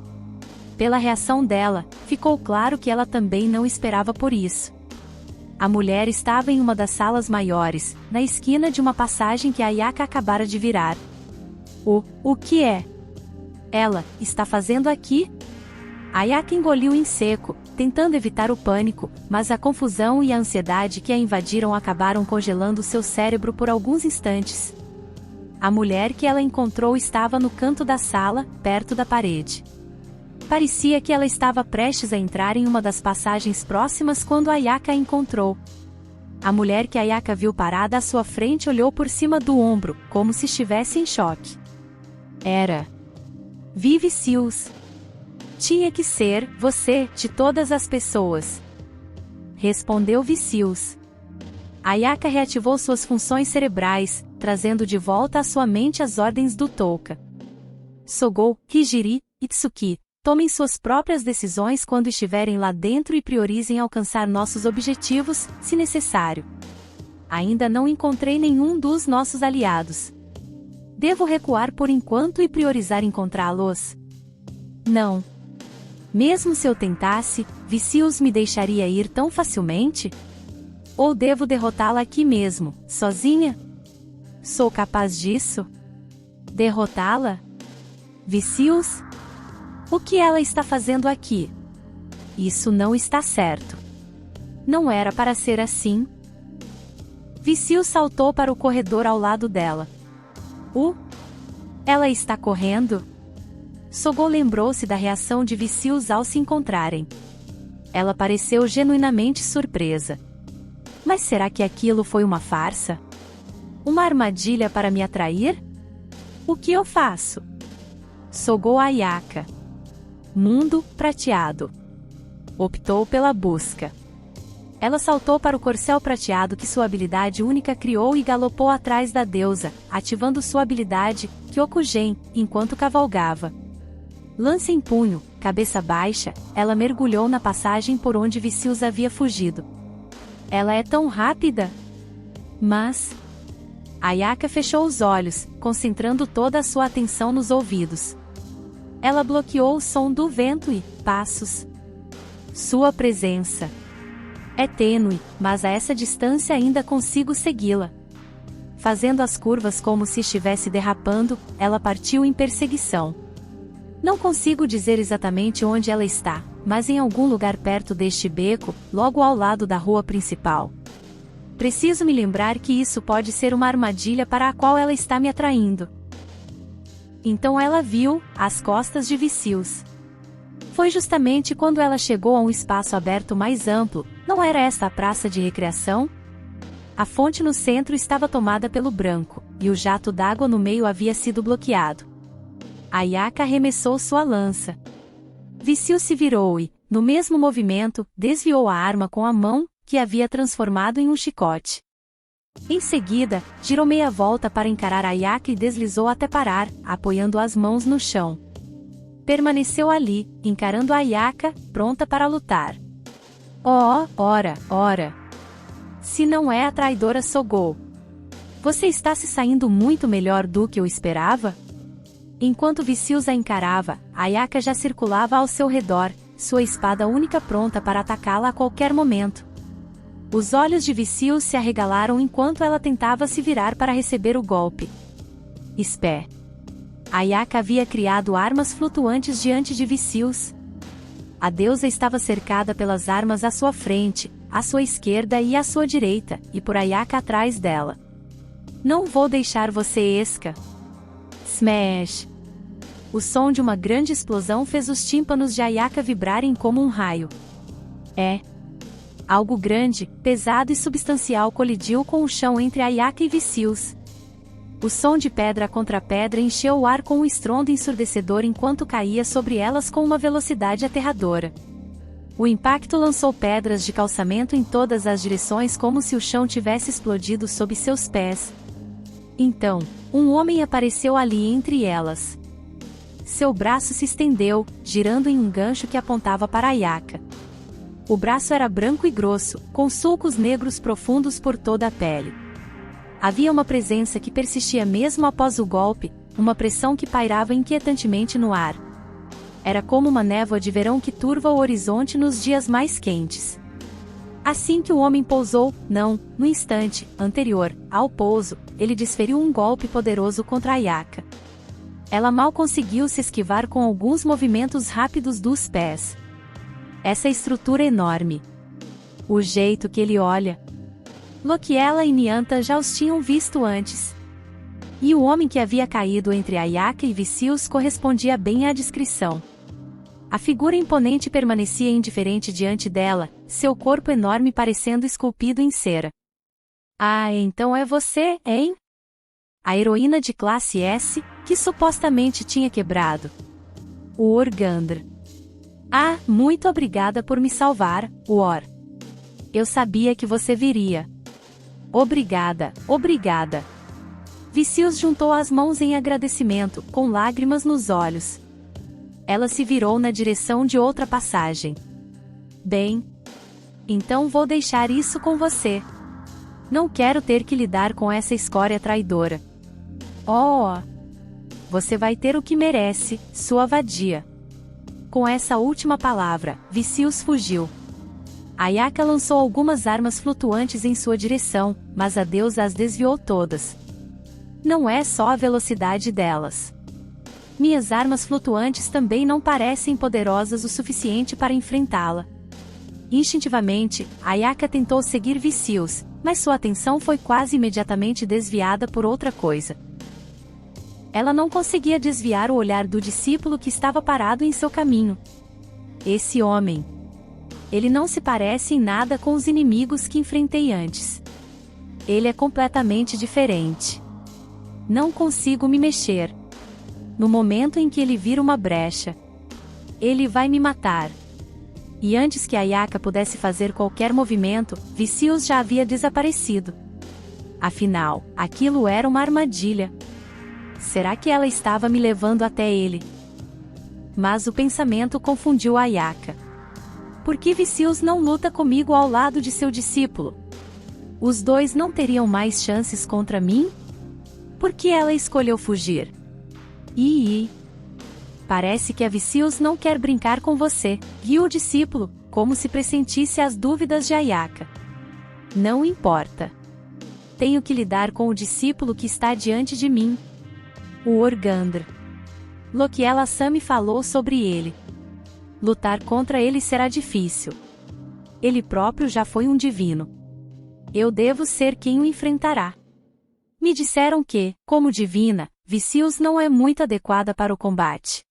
Pela reação dela, ficou claro que ela também não esperava por isso. A mulher estava em uma das salas maiores, na esquina de uma passagem que Ayaka acabara de virar. O que é? Ela está fazendo aqui? Ayaka engoliu em seco, tentando evitar o pânico, mas a confusão e a ansiedade que a invadiram acabaram congelando seu cérebro por alguns instantes. A mulher que ela encontrou estava no canto da sala, perto da parede. Parecia que ela estava prestes a entrar em uma das passagens próximas quando Ayaka a encontrou. A mulher que Ayaka viu parada à sua frente olhou por cima do ombro, como se estivesse em choque. Era Vivi Seals. Tinha que ser você, de todas as pessoas. Respondeu Vicious. Ayaka reativou suas funções cerebrais, trazendo de volta à sua mente as ordens do Touka. Sogou, Hijiri, Itsuki, tomem suas próprias decisões quando estiverem lá dentro e priorizem alcançar nossos objetivos, se necessário. Ainda não encontrei nenhum dos nossos aliados. Devo recuar por enquanto e priorizar encontrá-los? Não. Mesmo se eu tentasse, Vicious me deixaria ir tão facilmente? Ou devo derrotá-la aqui mesmo, sozinha? Sou capaz disso? Derrotá-la? Vicious? O que ela está fazendo aqui? Isso não está certo. Não era para ser assim. Vicious saltou para o corredor ao lado dela. Ela está correndo? Sogou lembrou-se da reação de Vicious ao se encontrarem. Ela pareceu genuinamente surpresa. Mas será que aquilo foi uma farsa? Uma armadilha para me atrair? O que eu faço? Sogou Ayaka. Mundo prateado. Optou pela busca. Ela saltou para o corcel prateado que sua habilidade única criou e galopou atrás da deusa, ativando sua habilidade, Kyokugen, enquanto cavalgava. Lance em punho, cabeça baixa, ela mergulhou na passagem por onde Vicious havia fugido. Ela é tão rápida? Mas... Ayaka fechou os olhos, concentrando toda a sua atenção nos ouvidos. Ela bloqueou o som do vento e passos. Sua presença é tênue, mas a essa distância ainda consigo segui-la. Fazendo as curvas como se estivesse derrapando, ela partiu em perseguição. Não consigo dizer exatamente onde ela está, mas em algum lugar perto deste beco, logo ao lado da rua principal. Preciso me lembrar que isso pode ser uma armadilha para a qual ela está me atraindo. Então ela viu, às costas de Vicious. Foi justamente quando ela chegou a um espaço aberto mais amplo. Não era esta a praça de recreação? A fonte no centro estava tomada pelo branco, e o jato d'água no meio havia sido bloqueado. Ayaka arremessou sua lança. Vicious se virou e, no mesmo movimento, desviou a arma com a mão, que havia transformado em um chicote. Em seguida, girou meia volta para encarar Ayaka e deslizou até parar, apoiando as mãos no chão. Permaneceu ali, encarando Ayaka, pronta para lutar. Ora! Se não é a traidora Sogou. Você está se saindo muito melhor do que eu esperava? Enquanto Vicious a encarava, Ayaka já circulava ao seu redor, sua espada única pronta para atacá-la a qualquer momento. Os olhos de Vicious se arregalaram enquanto ela tentava se virar para receber o golpe. Espé. Ayaka havia criado armas flutuantes diante de Vicious. A deusa estava cercada pelas armas à sua frente, à sua esquerda e à sua direita, e por Ayaka atrás dela. Não vou deixar você esca. Smash! O som de uma grande explosão fez os tímpanos de Ayaka vibrarem como um raio. Algo grande, pesado e substancial colidiu com o chão entre Ayaka e Vicious. O som de pedra contra pedra encheu o ar com um estrondo ensurdecedor enquanto caía sobre elas com uma velocidade aterradora. O impacto lançou pedras de calçamento em todas as direções como se o chão tivesse explodido sob seus pés. Então, um homem apareceu ali entre elas. Seu braço se estendeu, girando em um gancho que apontava para Ayaka. O braço era branco e grosso, com sulcos negros profundos por toda a pele. Havia uma presença que persistia mesmo após o golpe, uma pressão que pairava inquietantemente no ar. Era como uma névoa de verão que turva o horizonte nos dias mais quentes. Assim que o homem pousou, no instante anterior ao pouso, ele desferiu um golpe poderoso contra Ayaka. Ela mal conseguiu se esquivar com alguns movimentos rápidos dos pés. Essa estrutura enorme. O jeito que ele olha. Lokiela e Nianta já os tinham visto antes. E o homem que havia caído entre Ayaka e Vicious correspondia bem à descrição. A figura imponente permanecia indiferente diante dela, seu corpo enorme parecendo esculpido em cera. Ah, então é você, hein? A heroína de classe S, que supostamente tinha quebrado o Organdr. Ah, muito obrigada por me salvar, War. Eu sabia que você viria. Obrigada, obrigada. Vicious juntou as mãos em agradecimento, com lágrimas nos olhos. Ela se virou na direção de outra passagem. Bem, então vou deixar isso com você. Não quero ter que lidar com essa escória traidora. Oh! Você vai ter o que merece, sua vadia. Com essa última palavra, Vicious fugiu. Ayaka lançou algumas armas flutuantes em sua direção, mas a deusa as desviou todas. Não é só a velocidade delas. Minhas armas flutuantes também não parecem poderosas o suficiente para enfrentá-la. Instintivamente, Ayaka tentou seguir Vicious, mas sua atenção foi quase imediatamente desviada por outra coisa. Ela não conseguia desviar o olhar do discípulo que estava parado em seu caminho. Esse homem. Ele não se parece em nada com os inimigos que enfrentei antes. Ele é completamente diferente. Não consigo me mexer. No momento em que ele vira uma brecha, ele vai me matar. E antes que Ayaka pudesse fazer qualquer movimento, Vicious já havia desaparecido. Afinal, aquilo era uma armadilha. Será que ela estava me levando até ele? Mas o pensamento confundiu Ayaka. Por que Vicious não luta comigo ao lado de seu discípulo? Os dois não teriam mais chances contra mim? Por que ela escolheu fugir? Parece que a Vicious não quer brincar com você, guiou o discípulo, como se pressentisse as dúvidas de Ayaka. Não importa. Tenho que lidar com o discípulo que está diante de mim. O Organdr. Lokiela Sami falou sobre ele. Lutar contra ele será difícil. Ele próprio já foi um divino. Eu devo ser quem o enfrentará. Me disseram que, como divina, Vicious não é muito adequada para o combate.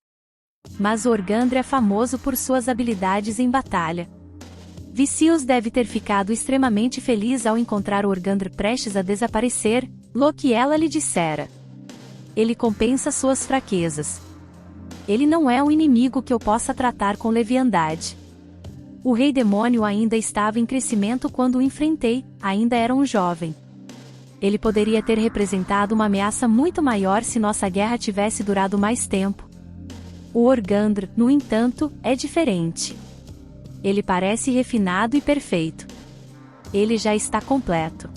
Mas o Organdr é famoso por suas habilidades em batalha. Vicious deve ter ficado extremamente feliz ao encontrar o Organdr prestes a desaparecer, Lokiela lhe dissera. Ele compensa suas fraquezas. Ele não é um inimigo que eu possa tratar com leviandade. O rei demônio ainda estava em crescimento quando o enfrentei, ainda era um jovem. Ele poderia ter representado uma ameaça muito maior se nossa guerra tivesse durado mais tempo. O Organdr, no entanto, é diferente. Ele parece refinado e perfeito. Ele já está completo.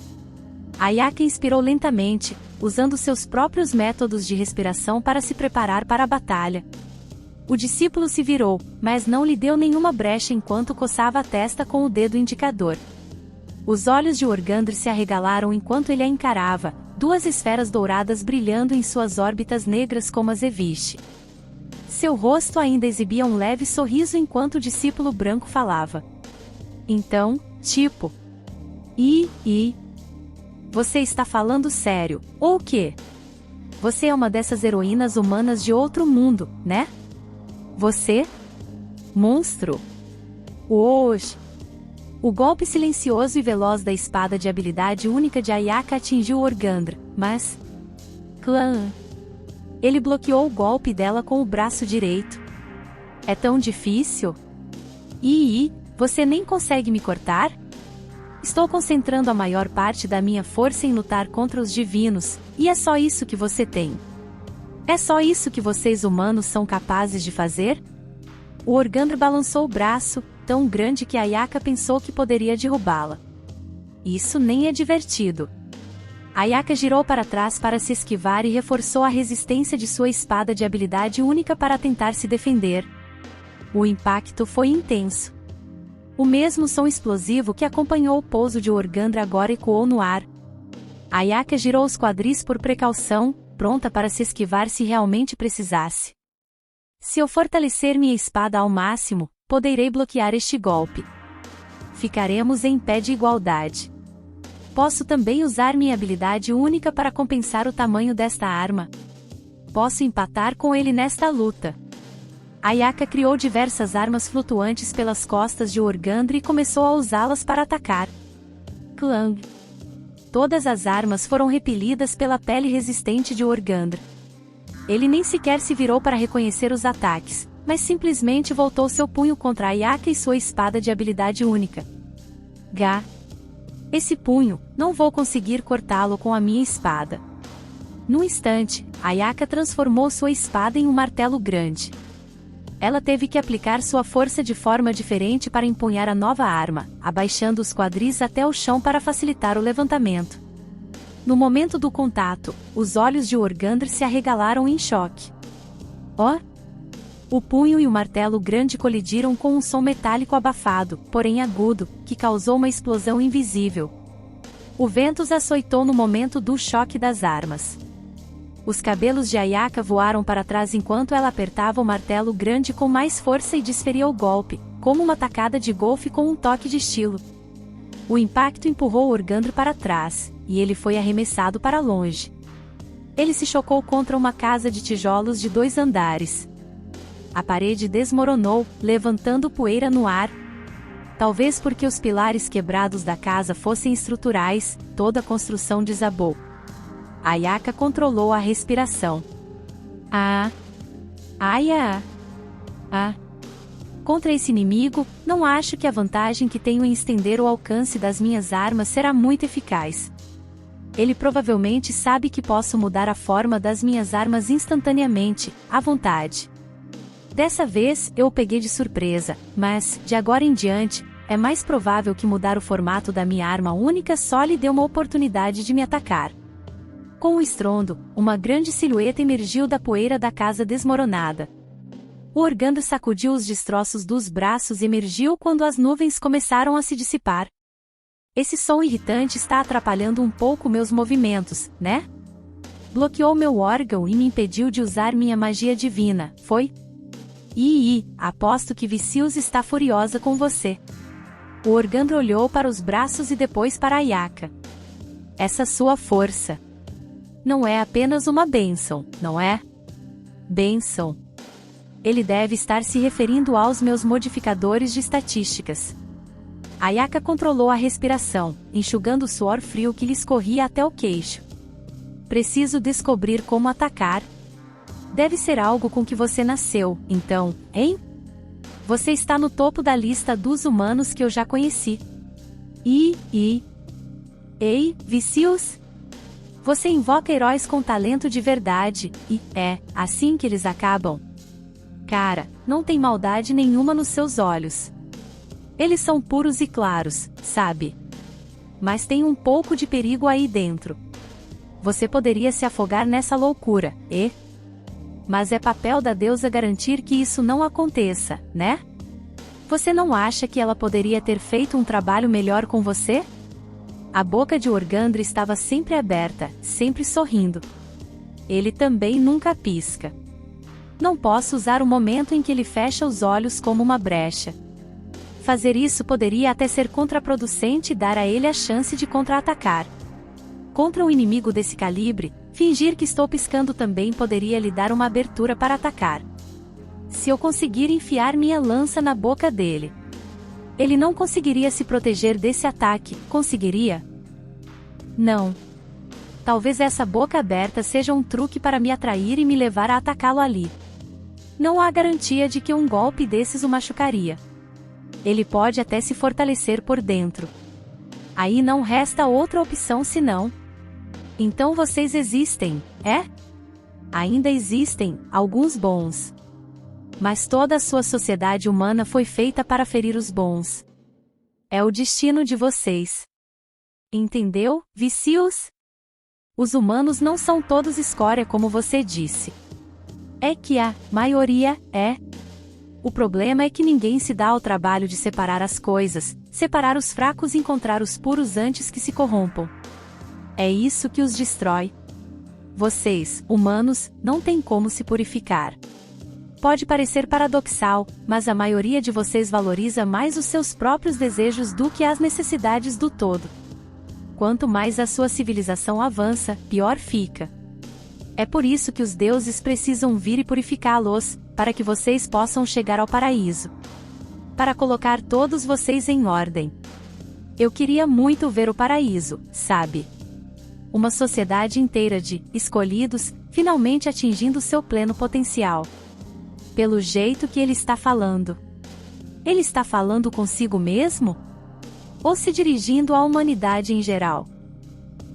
Ayaka inspirou lentamente, usando seus próprios métodos de respiração para se preparar para a batalha. O discípulo se virou, mas não lhe deu nenhuma brecha enquanto coçava a testa com o dedo indicador. Os olhos de Organdr se arregalaram enquanto ele a encarava, duas esferas douradas brilhando em suas órbitas negras como azeviche. Seu rosto ainda exibia um leve sorriso enquanto o discípulo branco falava. Então, tipo... Você está falando sério, ou o quê? Você é uma dessas heroínas humanas de outro mundo, né? Você? Monstro? Oxe! O golpe silencioso e veloz da espada de habilidade única de Ayaka atingiu Organdr, mas... Clã! Ele bloqueou o golpe dela com o braço direito. É tão difícil? Você nem consegue me cortar? Estou concentrando a maior parte da minha força em lutar contra os divinos, e é só isso que você tem. É só isso que vocês humanos são capazes de fazer? O Organdr balançou o braço, tão grande que Ayaka pensou que poderia derrubá-la. Isso nem é divertido. Ayaka girou para trás para se esquivar e reforçou a resistência de sua espada de habilidade única para tentar se defender. O impacto foi intenso. O mesmo som explosivo que acompanhou o pouso de Organdr agora ecoou no ar. Ayaka girou os quadris por precaução, pronta para se esquivar se realmente precisasse. Se eu fortalecer minha espada ao máximo, poderei bloquear este golpe. Ficaremos em pé de igualdade. Posso também usar minha habilidade única para compensar o tamanho desta arma. Posso empatar com ele nesta luta. Ayaka criou diversas armas flutuantes pelas costas de Organdra e começou a usá-las para atacar. Clang! Todas as armas foram repelidas pela pele resistente de Organdra. Ele nem sequer se virou para reconhecer os ataques, mas simplesmente voltou seu punho contra Ayaka e sua espada de habilidade única. Gá! Esse punho, não vou conseguir cortá-lo com a minha espada. Num instante, Ayaka transformou sua espada em um martelo grande. Ela teve que aplicar sua força de forma diferente para empunhar a nova arma, abaixando os quadris até o chão para facilitar o levantamento. No momento do contato, os olhos de Organdra se arregalaram em choque. Oh! O punho e o martelo grande colidiram com um som metálico abafado, porém agudo, que causou uma explosão invisível. O vento os açoitou no momento do choque das armas. Os cabelos de Ayaka voaram para trás enquanto ela apertava o martelo grande com mais força e desferia o golpe, como uma tacada de golfe com um toque de estilo. O impacto empurrou Organdra para trás, e ele foi arremessado para longe. Ele se chocou contra uma casa de tijolos de 2 andares. A parede desmoronou, levantando poeira no ar. Talvez porque os pilares quebrados da casa fossem estruturais, toda a construção desabou. Ayaka controlou a respiração. Contra esse inimigo, não acho que a vantagem que tenho em estender o alcance das minhas armas será muito eficaz. Ele provavelmente sabe que posso mudar a forma das minhas armas instantaneamente, à vontade. Dessa vez, eu o peguei de surpresa, mas, de agora em diante, é mais provável que mudar o formato da minha arma única só lhe dê uma oportunidade de me atacar. Com um estrondo, uma grande silhueta emergiu da poeira da casa desmoronada. O Organdra sacudiu os destroços dos braços e emergiu quando as nuvens começaram a se dissipar. Esse som irritante está atrapalhando um pouco meus movimentos, né? Bloqueou meu órgão e me impediu de usar minha magia divina, foi? Aposto que Vicious está furiosa com você. O Organdra olhou para os braços e depois para Ayaka. Essa sua força não é apenas uma bênção, não é? Bênção. Ele deve estar se referindo aos meus modificadores de estatísticas. Ayaka controlou a respiração, enxugando o suor frio que lhe escorria até o queixo. Preciso descobrir como atacar. Deve ser algo com que você nasceu, então, hein? Você está no topo da lista dos humanos que eu já conheci. Ei, Vicious? Você invoca heróis com talento de verdade, e é assim que eles acabam. Cara, não tem maldade nenhuma nos seus olhos. Eles são puros e claros, sabe? Mas tem um pouco de perigo aí dentro. Você poderia se afogar nessa loucura, mas é papel da deusa garantir que isso não aconteça, né? Você não acha que ela poderia ter feito um trabalho melhor com você? A boca de Organdra estava sempre aberta, sempre sorrindo. Ele também nunca pisca. Não posso usar o momento em que ele fecha os olhos como uma brecha. Fazer isso poderia até ser contraproducente e dar a ele a chance de contra-atacar. Contra um inimigo desse calibre, fingir que estou piscando também poderia lhe dar uma abertura para atacar. Se eu conseguir enfiar minha lança na boca dele, ele não conseguiria se proteger desse ataque, conseguiria? Não. Talvez essa boca aberta seja um truque para me atrair e me levar a atacá-lo ali. Não há garantia de que um golpe desses o machucaria. Ele pode até se fortalecer por dentro. Aí não resta outra opção senão... Então vocês existem, é? Ainda existem, alguns bons. Mas toda a sua sociedade humana foi feita para ferir os bons. É o destino de vocês. Entendeu, Vicious? Os humanos não são todos escória como você disse. É que a maioria é. O problema é que ninguém se dá ao trabalho de separar as coisas, separar os fracos e encontrar os puros antes que se corrompam. É isso que os destrói. vocês, humanos, não têm como se purificar. Pode parecer paradoxal, mas a maioria de vocês valoriza mais os seus próprios desejos do que as necessidades do todo. Quanto mais a sua civilização avança, pior fica. É por isso que os deuses precisam vir e purificá-los, para que vocês possam chegar ao paraíso. Para colocar todos vocês em ordem. Eu queria muito ver o paraíso, sabe? Uma sociedade inteira de escolhidos, finalmente atingindo seu pleno potencial. Pelo jeito que ele está falando. Ele está falando consigo mesmo? Ou se dirigindo à humanidade em geral?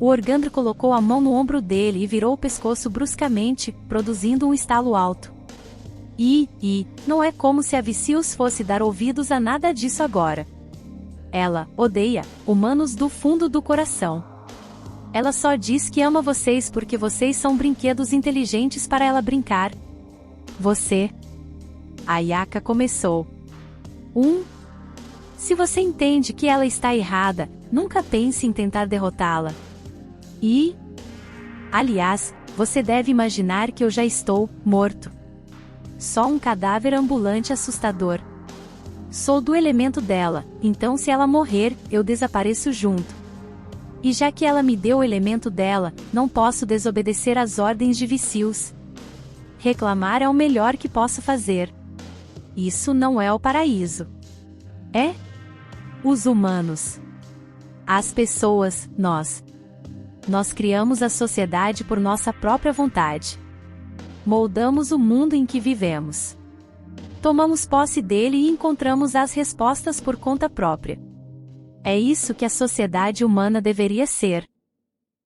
O Organdro colocou a mão no ombro dele e virou o pescoço bruscamente, produzindo um estalo alto. Não é como se a Vicious fosse dar ouvidos a nada disso agora. Ela odeia humanos do fundo do coração. Ela só diz que ama vocês porque vocês são brinquedos inteligentes para ela brincar. Você... A Ayaka começou. Se você entende que ela está errada, nunca pense em tentar derrotá-la. Aliás, você deve imaginar que eu já estou morto. Só um cadáver ambulante assustador. Sou do elemento dela, então se ela morrer, eu desapareço junto. E já que ela me deu o elemento dela, não posso desobedecer às ordens de Vicious. Reclamar é o melhor que posso fazer. Isso não é o paraíso. É? Os humanos. As pessoas, nós. Nós criamos a sociedade por nossa própria vontade. Moldamos o mundo em que vivemos. Tomamos posse dele e encontramos as respostas por conta própria. É isso que a sociedade humana deveria ser.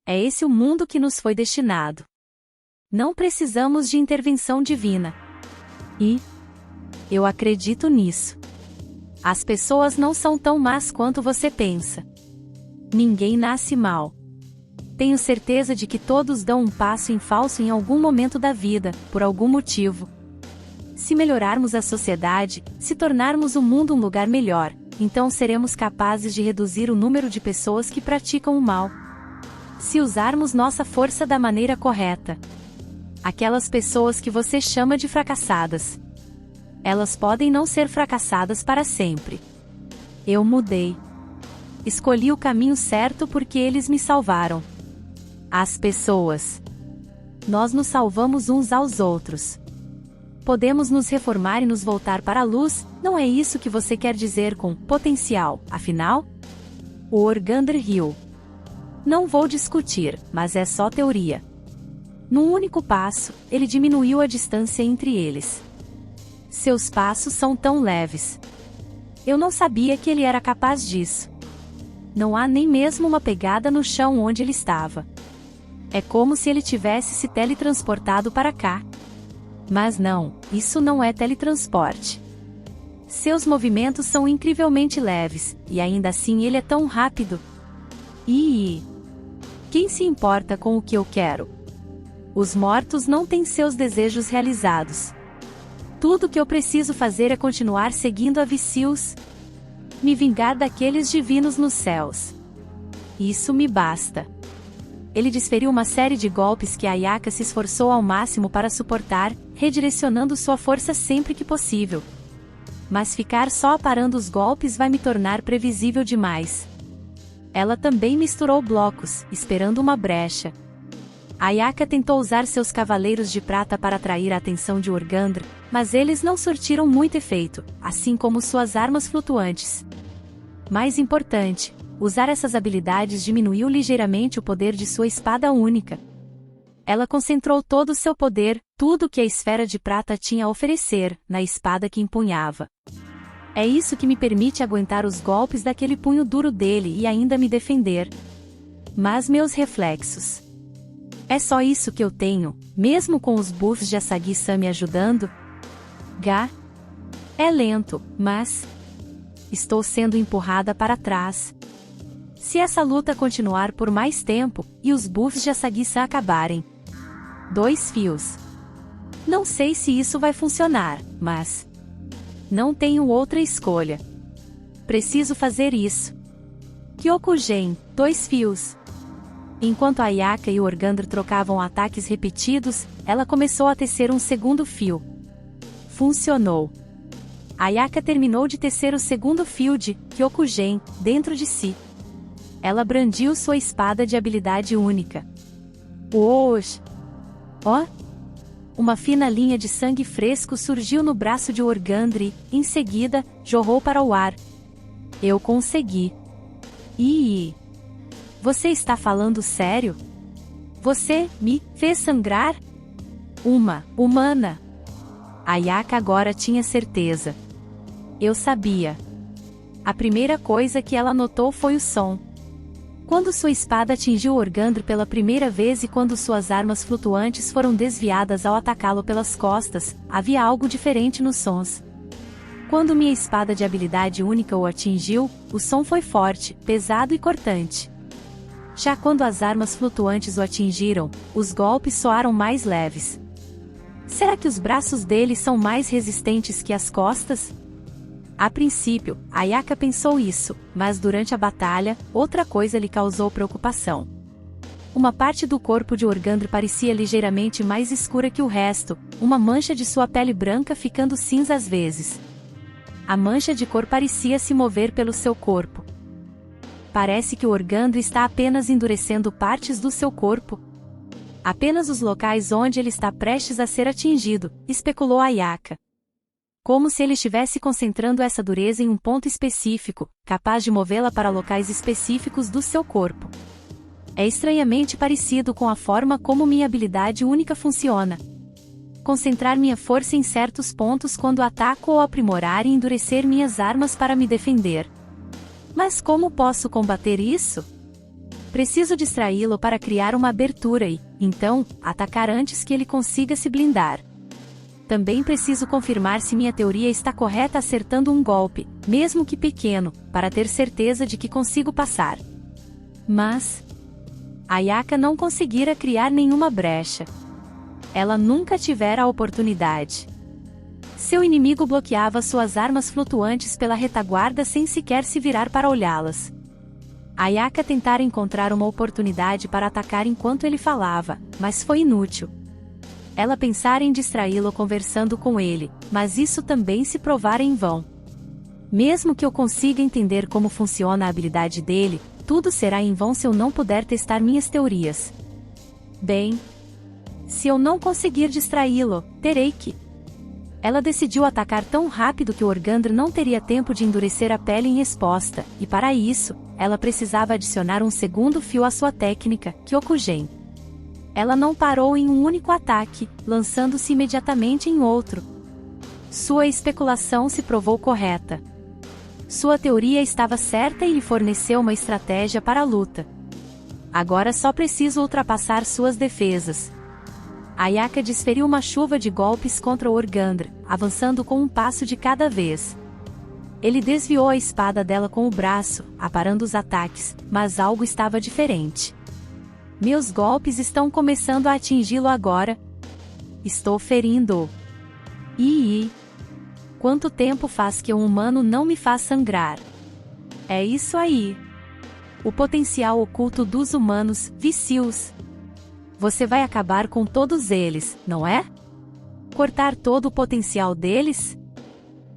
É esse o mundo que nos foi destinado. Não precisamos de intervenção divina. Eu acredito nisso. As pessoas não são tão más quanto você pensa. Ninguém nasce mal. Tenho certeza de que todos dão um passo em falso em algum momento da vida, por algum motivo. Se melhorarmos a sociedade, se tornarmos o mundo um lugar melhor, então seremos capazes de reduzir o número de pessoas que praticam o mal. Se usarmos nossa força da maneira correta. Aquelas pessoas que você chama de fracassadas. Elas podem não ser fracassadas para sempre. Eu mudei. Escolhi o caminho certo porque eles me salvaram. As pessoas. Nós nos salvamos uns aos outros. Podemos nos reformar e nos voltar para a luz, não é isso que você quer dizer com potencial, afinal? O Organdr riu. Não vou discutir, mas é só teoria. Num único passo, ele diminuiu a distância entre eles. Seus passos são tão leves. Eu não sabia que ele era capaz disso. Não há nem mesmo uma pegada no chão onde ele estava. É como se ele tivesse se teletransportado para cá. Mas não, isso não é teletransporte. Seus movimentos são incrivelmente leves, e ainda assim ele é tão rápido. Quem se importa com o que eu quero? Os mortos não têm seus desejos realizados. Tudo que eu preciso fazer é continuar seguindo a Vicious. Me vingar daqueles divinos nos céus. Isso me basta. Ele desferiu uma série de golpes que a Ayaka se esforçou ao máximo para suportar, redirecionando sua força sempre que possível. Mas ficar só parando os golpes vai me tornar previsível demais. Ela também misturou blocos, esperando uma brecha. A Ayaka tentou usar seus cavaleiros de prata para atrair a atenção de Organdr, mas eles não surtiram muito efeito, assim como suas armas flutuantes. Mais importante, usar essas habilidades diminuiu ligeiramente o poder de sua espada única. Ela concentrou todo o seu poder, tudo que a esfera de prata tinha a oferecer, na espada que empunhava. É isso que me permite aguentar os golpes daquele punho duro dele e ainda me defender. Mas meus reflexos... É só isso que eu tenho, mesmo com os buffs de Asagi-san me ajudando? É lento, mas... Estou sendo empurrada para trás. Se essa luta continuar por mais tempo, e os buffs de Asagi-san acabarem. 2 fios. Não sei se isso vai funcionar, mas... Não tenho outra escolha. Preciso fazer isso. Kyokugen, 2 fios. Enquanto Ayaka e o Organdro trocavam ataques repetidos, ela começou a tecer um segundo fio. Funcionou. Ayaka terminou de tecer o segundo fio de Kyokugen dentro de si. Ela brandiu sua espada de habilidade única. Oxi! Ó! Uma fina linha de sangue fresco surgiu no braço de Organdro e, em seguida, jorrou para o ar. Eu consegui. Ih! Você está falando sério? Você me fez sangrar? Uma humana. Ayaka agora tinha certeza. Eu sabia. A primeira coisa que ela notou foi o som. Quando sua espada atingiu Organdro pela primeira vez e quando suas armas flutuantes foram desviadas ao atacá-lo pelas costas, havia algo diferente nos sons. Quando minha espada de habilidade única o atingiu, o som foi forte, pesado e cortante. Já quando as armas flutuantes o atingiram, os golpes soaram mais leves. Será que os braços dele são mais resistentes que as costas? A princípio, Ayaka pensou isso, mas durante a batalha, outra coisa lhe causou preocupação. Uma parte do corpo de Organdro parecia ligeiramente mais escura que o resto, uma mancha de sua pele branca ficando cinza às vezes. A mancha de cor parecia se mover pelo seu corpo. Parece que o Organdro está apenas endurecendo partes do seu corpo. Apenas os locais onde ele está prestes a ser atingido, especulou Ayaka. Como se ele estivesse concentrando essa dureza em um ponto específico, capaz de movê-la para locais específicos do seu corpo. É estranhamente parecido com a forma como minha habilidade única funciona. Concentrar minha força em certos pontos quando ataco ou aprimorar e endurecer minhas armas para me defender. Mas como posso combater isso? Preciso distraí-lo para criar uma abertura e, então, atacar antes que ele consiga se blindar. Também preciso confirmar se minha teoria está correta acertando um golpe, mesmo que pequeno, para ter certeza de que consigo passar. Mas Ayaka não conseguira criar nenhuma brecha. Ela nunca tivera a oportunidade. Seu inimigo bloqueava suas armas flutuantes pela retaguarda sem sequer se virar para olhá-las. Ayaka tentara encontrar uma oportunidade para atacar enquanto ele falava, mas foi inútil. Ela pensara em distraí-lo conversando com ele, mas isso também se provara em vão. Mesmo que eu consiga entender como funciona a habilidade dele, tudo será em vão se eu não puder testar minhas teorias. Bem, se eu não conseguir distraí-lo, terei que... Ela decidiu atacar tão rápido que o Organdro não teria tempo de endurecer a pele em resposta, e para isso, ela precisava adicionar um segundo fio à sua técnica, Kyokugen. Ela não parou em um único ataque, lançando-se imediatamente em outro. Sua especulação se provou correta. Sua teoria estava certa e lhe forneceu uma estratégia para a luta. Agora só preciso ultrapassar suas defesas. Ayaka desferiu uma chuva de golpes contra o Organdro, avançando com um passo de cada vez. Ele desviou a espada dela com o braço, aparando os ataques, mas algo estava diferente. Meus golpes estão começando a atingi-lo agora. Estou ferindo-o. Ih! Quanto tempo faz que um humano não me faz sangrar? É isso aí. O potencial oculto dos humanos, Vicious. Você vai acabar com todos eles, não é? Cortar todo o potencial deles?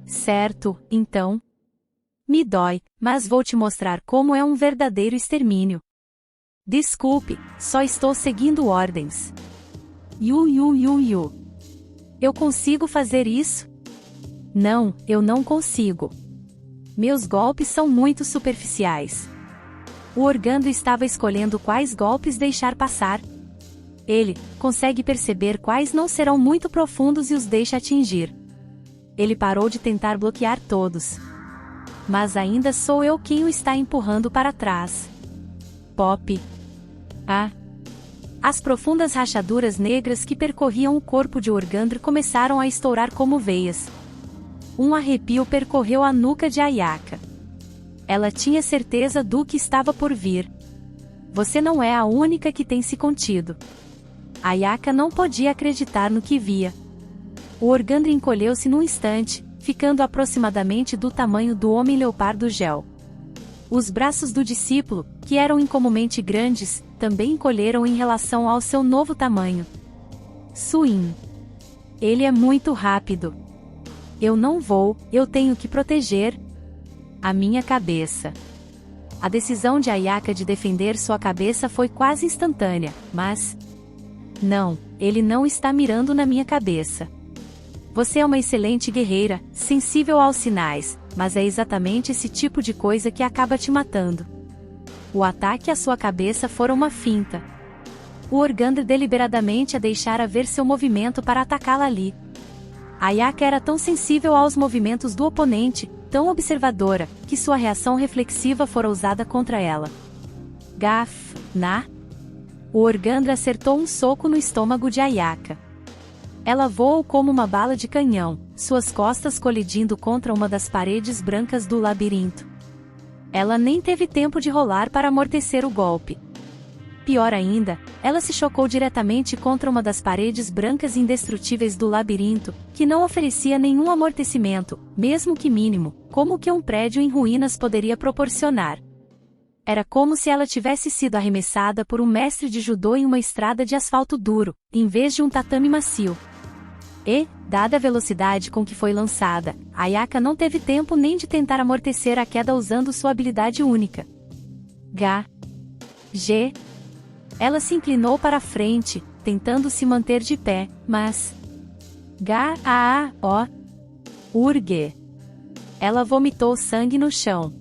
Certo, então. Me dói, mas vou te mostrar como é um verdadeiro extermínio. Desculpe, só estou seguindo ordens. Yu. Eu consigo fazer isso? Não, eu não consigo. Meus golpes são muito superficiais. O Organdro estava escolhendo quais golpes deixar passar. Ele consegue perceber quais não serão muito profundos e os deixa atingir. Ele parou de tentar bloquear todos. Mas ainda sou eu quem o está empurrando para trás. Pop. Ah! As profundas rachaduras negras que percorriam o corpo de Organdro começaram a estourar como veias. Um arrepio percorreu a nuca de Ayaka. Ela tinha certeza do que estava por vir. Você não é a única que tem se contido. Ayaka não podia acreditar no que via. O Organdro encolheu-se num instante, ficando aproximadamente do tamanho do Homem-Leopardo Gel. Os braços do discípulo, que eram incomumente grandes, também encolheram em relação ao seu novo tamanho. Suin. Ele é muito rápido. Eu não vou, eu tenho que proteger a minha cabeça. A decisão de Ayaka de defender sua cabeça foi quase instantânea, mas... Não, ele não está mirando na minha cabeça. Você é uma excelente guerreira, sensível aos sinais, mas é exatamente esse tipo de coisa que acaba te matando. O ataque à sua cabeça fora uma finta. O Organdra deliberadamente a deixara ver seu movimento para atacá-la ali. Ayaka era tão sensível aos movimentos do oponente, tão observadora, que sua reação reflexiva fora usada contra ela. Gaf, na. O Organdra acertou um soco no estômago de Ayaka. Ela voou como uma bala de canhão, suas costas colidindo contra uma das paredes brancas do labirinto. Ela nem teve tempo de rolar para amortecer o golpe. Pior ainda, ela se chocou diretamente contra uma das paredes brancas indestrutíveis do labirinto, que não oferecia nenhum amortecimento, mesmo que mínimo, como que um prédio em ruínas poderia proporcionar. Era como se ela tivesse sido arremessada por um mestre de judô em uma estrada de asfalto duro, em vez de um tatame macio. E, dada a velocidade com que foi lançada, Ayaka não teve tempo nem de tentar amortecer a queda usando sua habilidade única. G. Ela se inclinou para a frente, tentando se manter de pé, mas... Urge. Ela vomitou sangue no chão.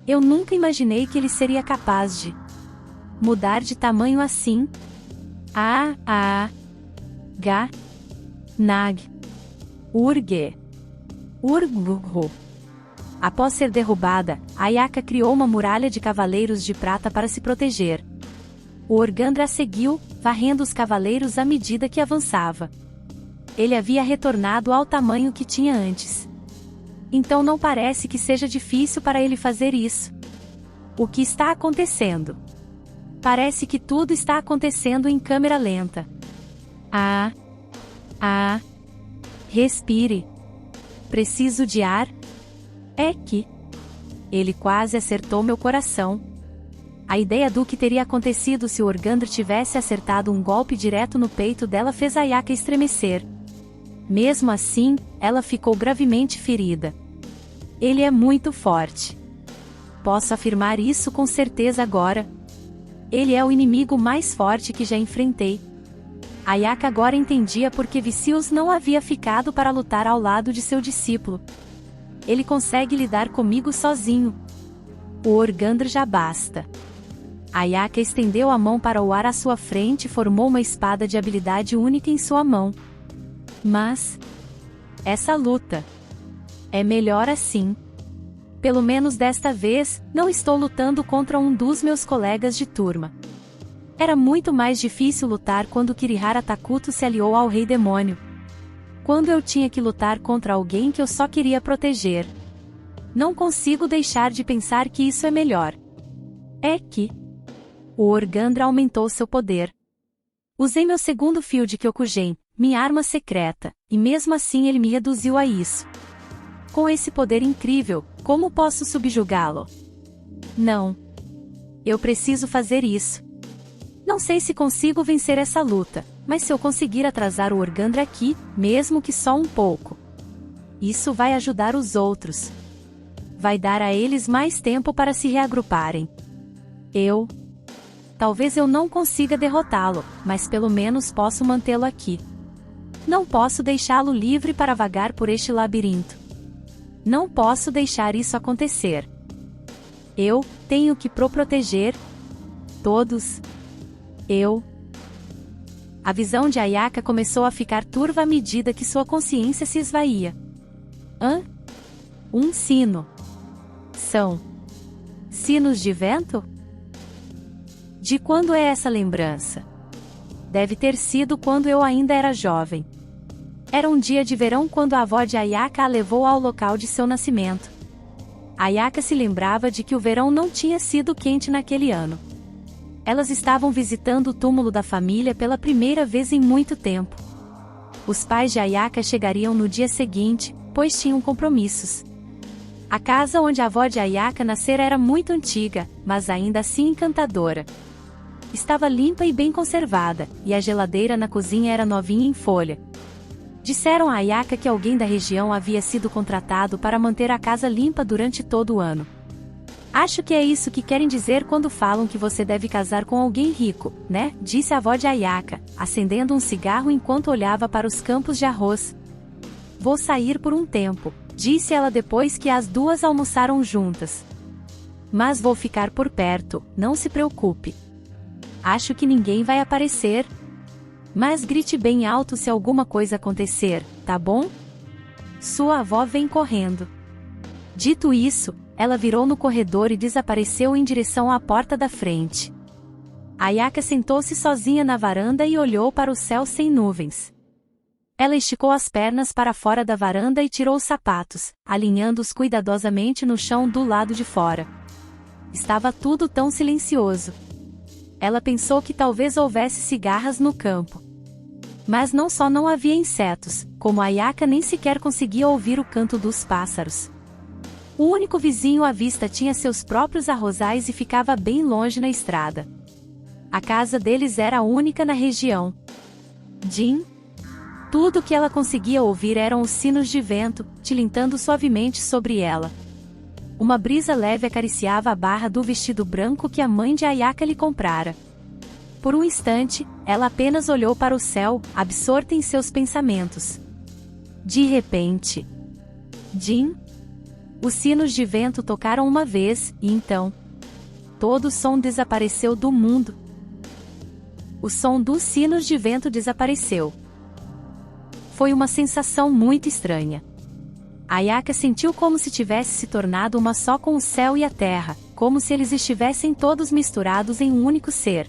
Eu nunca imaginei que ele seria capaz de mudar de tamanho assim. Nag. Urge. Urgurro. Após ser derrubada, Ayaka criou uma muralha de cavaleiros de prata para se proteger. O Organdra a seguiu, varrendo os cavaleiros à medida que avançava. Ele havia retornado ao tamanho que tinha antes. Então não parece que seja difícil para ele fazer isso. O que está acontecendo? Parece que tudo está acontecendo em câmera lenta. Respire. Preciso de ar. É que... Ele quase acertou meu coração. A ideia do que teria acontecido se o Organdra tivesse acertado um golpe direto no peito dela fez Ayaka estremecer. Mesmo assim, ela ficou gravemente ferida. Ele é muito forte. Posso afirmar isso com certeza agora. Ele é o inimigo mais forte que já enfrentei. Ayaka agora entendia por que Vicious não havia ficado para lutar ao lado de seu discípulo. Ele consegue lidar comigo sozinho. O Organdra já basta. Ayaka estendeu a mão para o ar à sua frente e formou uma espada de habilidade única em sua mão. Mas... essa luta... é melhor assim. Pelo menos desta vez, não estou lutando contra um dos meus colegas de turma. Era muito mais difícil lutar quando Kirihara Takuto se aliou ao Rei Demônio. Quando eu tinha que lutar contra alguém que eu só queria proteger. Não consigo deixar de pensar que isso é melhor. É que... O Organdra aumentou seu poder. Usei meu segundo fio de Kyokugen, minha arma secreta, e mesmo assim ele me reduziu a isso. Com esse poder incrível, como posso subjugá-lo? Não. Eu preciso fazer isso. Não sei se consigo vencer essa luta, mas se eu conseguir atrasar o Organdra aqui, mesmo que só um pouco. Isso vai ajudar os outros. Vai dar a eles mais tempo para se reagruparem. Talvez eu não consiga derrotá-lo, mas pelo menos posso mantê-lo aqui. Não posso deixá-lo livre para vagar por este labirinto. Não posso deixar isso acontecer. Eu tenho que proteger todos. A visão de Ayaka começou a ficar turva à medida que sua consciência se esvaía. Um sino. São sinos de vento? De quando é essa lembrança? Deve ter sido quando eu ainda era jovem. Era um dia de verão quando a avó de Ayaka a levou ao local de seu nascimento. Ayaka se lembrava de que o verão não tinha sido quente naquele ano. Elas estavam visitando o túmulo da família pela primeira vez em muito tempo. Os pais de Ayaka chegariam no dia seguinte, pois tinham compromissos. A casa onde a avó de Ayaka nascera era muito antiga, mas ainda assim encantadora. Estava limpa e bem conservada, e a geladeira na cozinha era novinha em folha. Disseram a Ayaka que alguém da região havia sido contratado para manter a casa limpa durante todo o ano. Acho que é isso que querem dizer quando falam que você deve casar com alguém rico, né? Disse a avó de Ayaka, acendendo um cigarro enquanto olhava para os campos de arroz. Vou sair por um tempo, disse ela depois que as duas almoçaram juntas. Mas vou ficar por perto, não se preocupe. Acho que ninguém vai aparecer. Mas grite bem alto se alguma coisa acontecer, tá bom? Sua avó vem correndo. Dito isso, ela virou no corredor e desapareceu em direção à porta da frente. Ayaka sentou-se sozinha na varanda e olhou para o céu sem nuvens. Ela esticou as pernas para fora da varanda e tirou os sapatos, alinhando-os cuidadosamente no chão do lado de fora. Estava tudo tão silencioso. Ela pensou que talvez houvesse cigarras no campo. Mas não só não havia insetos, como Ayaka nem sequer conseguia ouvir o canto dos pássaros. O único vizinho à vista tinha seus próprios arrozais e ficava bem longe na estrada. A casa deles era a única na região. Jin? Tudo o que ela conseguia ouvir eram os sinos de vento, tilintando suavemente sobre ela. Uma brisa leve acariciava a barra do vestido branco que a mãe de Ayaka lhe comprara. Por um instante, ela apenas olhou para o céu, absorta em seus pensamentos. De repente... Jin? Os sinos de vento tocaram uma vez, e então... todo o som desapareceu do mundo. O som dos sinos de vento desapareceu. Foi uma sensação muito estranha. Ayaka sentiu como se tivesse se tornado uma só com o céu e a terra, como se eles estivessem todos misturados em um único ser.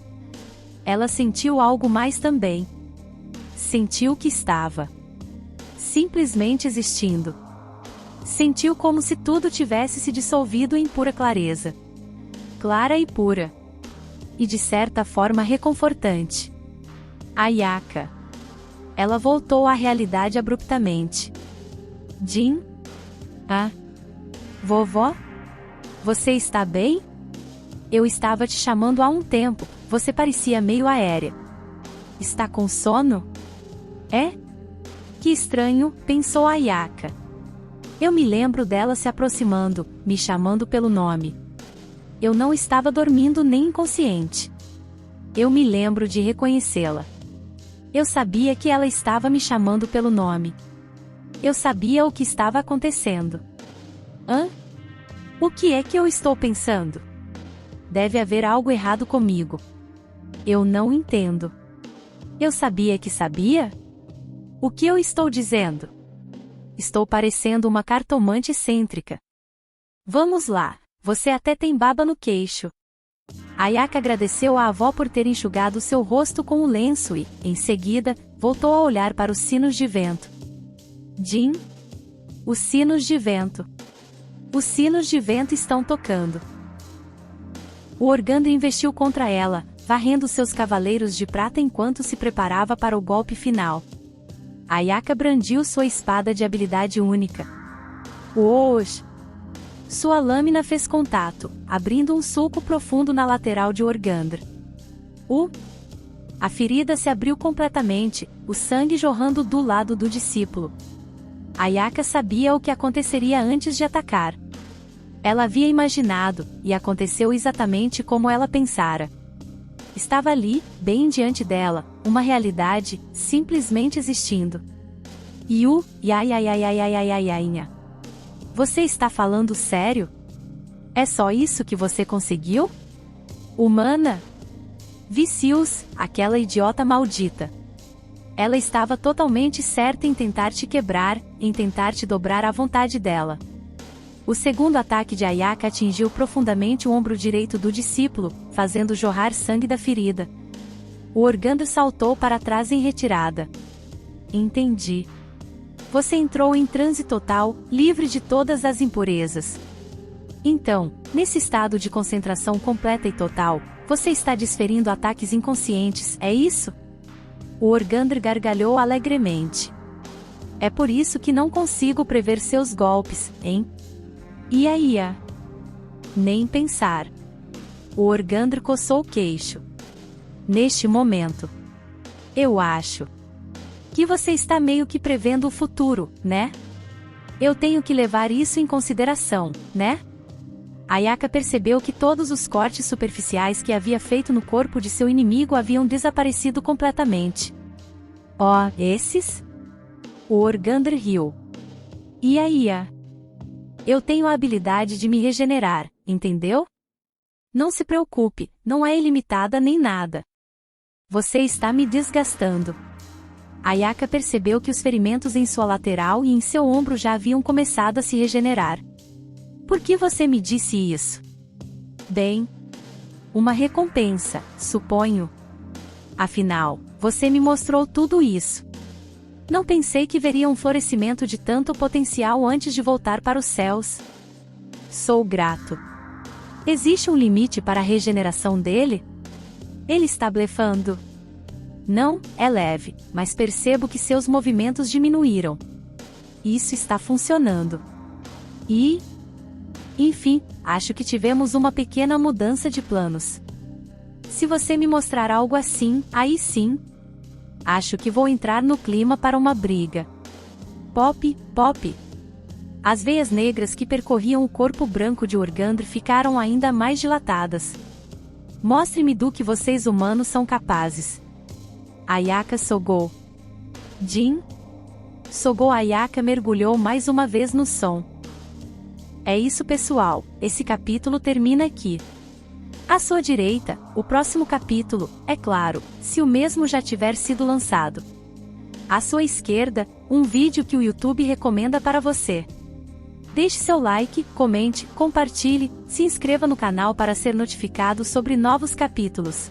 Ela sentiu algo mais também. Sentiu que estava simplesmente existindo. Sentiu como se tudo tivesse se dissolvido em pura clareza. Clara e pura. E de certa forma reconfortante. Ayaka. Ela voltou à realidade abruptamente. Jin? Ah? Vovó? Você está bem? Eu estava te chamando há um tempo, você parecia meio aérea. Está com sono? É? Que estranho, pensou Ayaka. Eu me lembro dela se aproximando, me chamando pelo nome. Eu não estava dormindo nem inconsciente. Eu me lembro de reconhecê-la. Eu sabia que ela estava me chamando pelo nome. Eu sabia o que estava acontecendo. Hã? O que é que eu estou pensando? Deve haver algo errado comigo. Eu não entendo. Eu sabia que sabia? O que eu estou dizendo? Estou parecendo uma cartomante excêntrica. Vamos lá, você até tem baba no queixo. Ayaka agradeceu à avó por ter enxugado seu rosto com o lenço e, em seguida, voltou a olhar para os sinos de vento. Jin? Os sinos de vento. Os sinos de vento estão tocando. O Organdro investiu contra ela, varrendo seus cavaleiros de prata enquanto se preparava para o golpe final. Ayaka brandiu sua espada de habilidade única. Uosh! Sua lâmina fez contato, abrindo um sulco profundo na lateral de Organdr. A ferida se abriu completamente, o sangue jorrando do lado do discípulo. Ayaka sabia o que aconteceria antes de atacar. Ela havia imaginado, e aconteceu exatamente como ela pensara. Estava ali, bem diante dela, uma realidade, simplesmente existindo. Você está falando sério? É só isso que você conseguiu? Humana? Vicious, aquela idiota maldita. Ela estava totalmente certa em tentar te quebrar, em tentar te dobrar à vontade dela. O segundo ataque de Ayaka atingiu profundamente o ombro direito do discípulo, fazendo jorrar sangue da ferida. O Organdro saltou para trás em retirada. Entendi. Você entrou em transe total, livre de todas as impurezas. Então, nesse estado de concentração completa e total, você está desferindo ataques inconscientes, é isso? O Organdro gargalhou alegremente. É por isso que não consigo prever seus golpes, hein? E aí? Nem pensar. O Organdr coçou o queixo. Neste momento, eu acho que você está meio que prevendo o futuro, né? Eu tenho que levar isso em consideração, né? Ayaka percebeu que todos os cortes superficiais que havia feito no corpo de seu inimigo haviam desaparecido completamente. Oh, esses? O Organdr riu. E aí? Eu tenho a habilidade de me regenerar, entendeu? Não se preocupe, não é ilimitada nem nada. Você está me desgastando. Ayaka percebeu que os ferimentos em sua lateral e em seu ombro já haviam começado a se regenerar. Por que você me disse isso? Bem, uma recompensa, suponho. Afinal, você me mostrou tudo isso. Não pensei que veria um florescimento de tanto potencial antes de voltar para os céus. Sou grato. Existe um limite para a regeneração dele? Ele está blefando. Não, é leve, mas percebo que seus movimentos diminuíram. Isso está funcionando. Enfim, acho que tivemos uma pequena mudança de planos. Se você me mostrar algo assim, aí sim. Acho que vou entrar no clima para uma briga. Pop. As veias negras que percorriam o corpo branco de Organdr ficaram ainda mais dilatadas. Mostre-me do que vocês humanos são capazes. Ayaka sogou. Jin? Sogou. Ayaka mergulhou mais uma vez no som. É isso, pessoal, esse capítulo termina aqui. À sua direita, o próximo capítulo, é claro, se o mesmo já tiver sido lançado. À sua esquerda, um vídeo que o YouTube recomenda para você. Deixe seu like, comente, compartilhe, se inscreva no canal para ser notificado sobre novos capítulos.